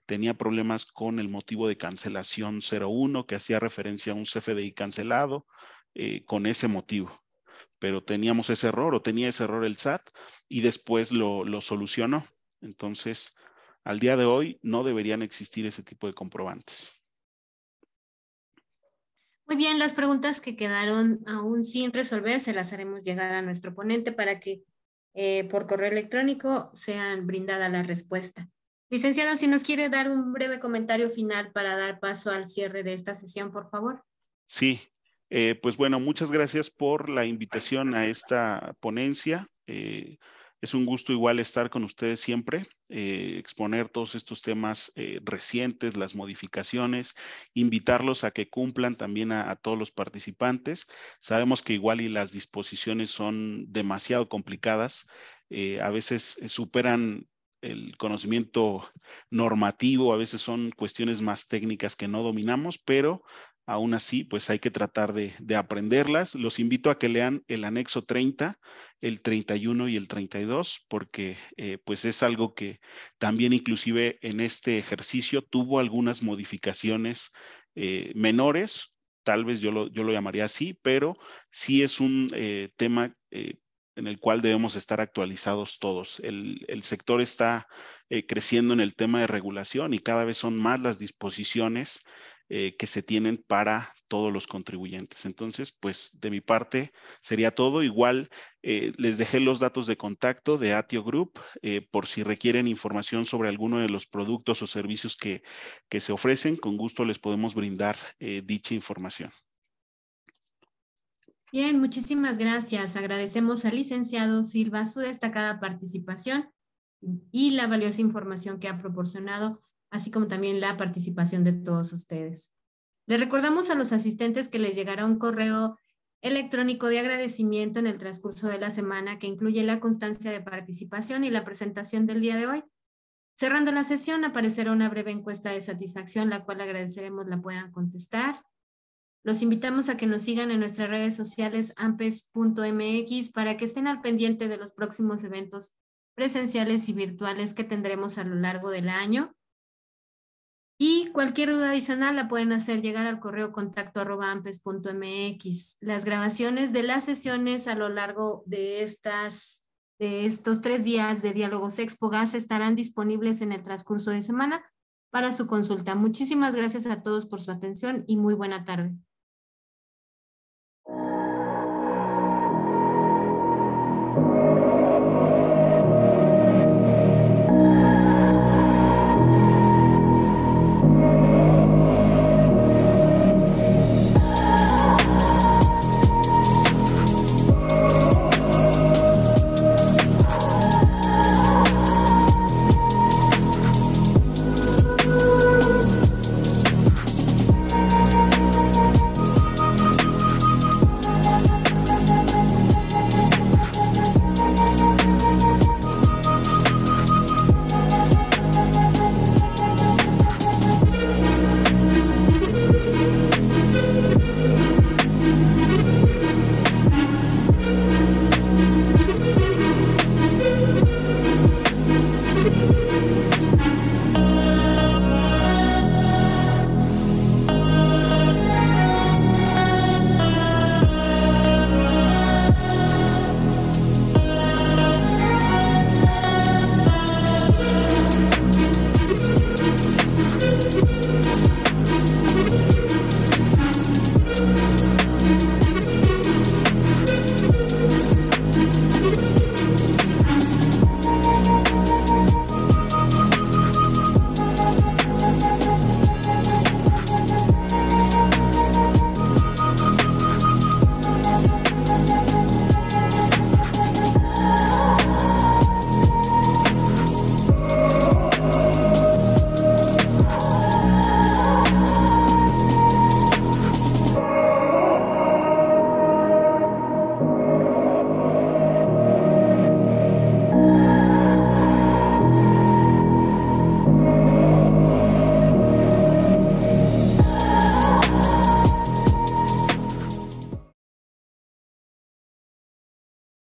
tenía problemas con el motivo de cancelación 01 que hacía referencia a un CFDI cancelado con ese motivo. Pero teníamos ese error o tenía ese error el SAT y después lo solucionó. Entonces, al día de hoy no deberían existir ese tipo de comprobantes. Muy bien, las preguntas que quedaron aún sin resolver se las haremos llegar a nuestro ponente para que por correo electrónico sean brindada la respuesta. Licenciado, si nos quiere dar un breve comentario final para dar paso al cierre de esta sesión, por favor. Sí, pues bueno, muchas gracias por la invitación a esta ponencia. Es un gusto igual estar con ustedes siempre, exponer todos estos temas recientes, las modificaciones, invitarlos a que cumplan también a todos los participantes. Sabemos que igual y las disposiciones son demasiado complicadas, a veces superan el conocimiento normativo, a veces son cuestiones más técnicas que no dominamos, pero aún así, pues hay que tratar de aprenderlas. Los invito a que lean el anexo 30, el 31 y el 32, porque pues es algo que también inclusive en este ejercicio tuvo algunas modificaciones menores, tal vez yo lo llamaría así, pero sí es un tema en el cual debemos estar actualizados todos. El sector está creciendo en el tema de regulación y cada vez son más las disposiciones que se tienen para todos los contribuyentes. Entonces, pues de mi parte sería todo. Igual les dejé los datos de contacto de Atio Group por si requieren información sobre alguno de los productos o servicios que se ofrecen. Con gusto les podemos brindar dicha información. Bien, muchísimas gracias. Agradecemos al licenciado Silva su destacada participación y la valiosa información que ha proporcionado, así como también la participación de todos ustedes. Les recordamos a los asistentes que les llegará un correo electrónico de agradecimiento en el transcurso de la semana que incluye la constancia de participación y la presentación del día de hoy. Cerrando la sesión, aparecerá una breve encuesta de satisfacción, la cual agradeceremos la puedan contestar. Los invitamos a que nos sigan en nuestras redes sociales ampes.mx para que estén al pendiente de los próximos eventos presenciales y virtuales que tendremos a lo largo del año. Y cualquier duda adicional la pueden hacer llegar al correo contacto@ampes.mx. Las grabaciones de las sesiones a lo largo de estos 3 días de Diálogos Expogas estarán disponibles en el transcurso de semana para su consulta. Muchísimas gracias a todos por su atención y muy buena tarde.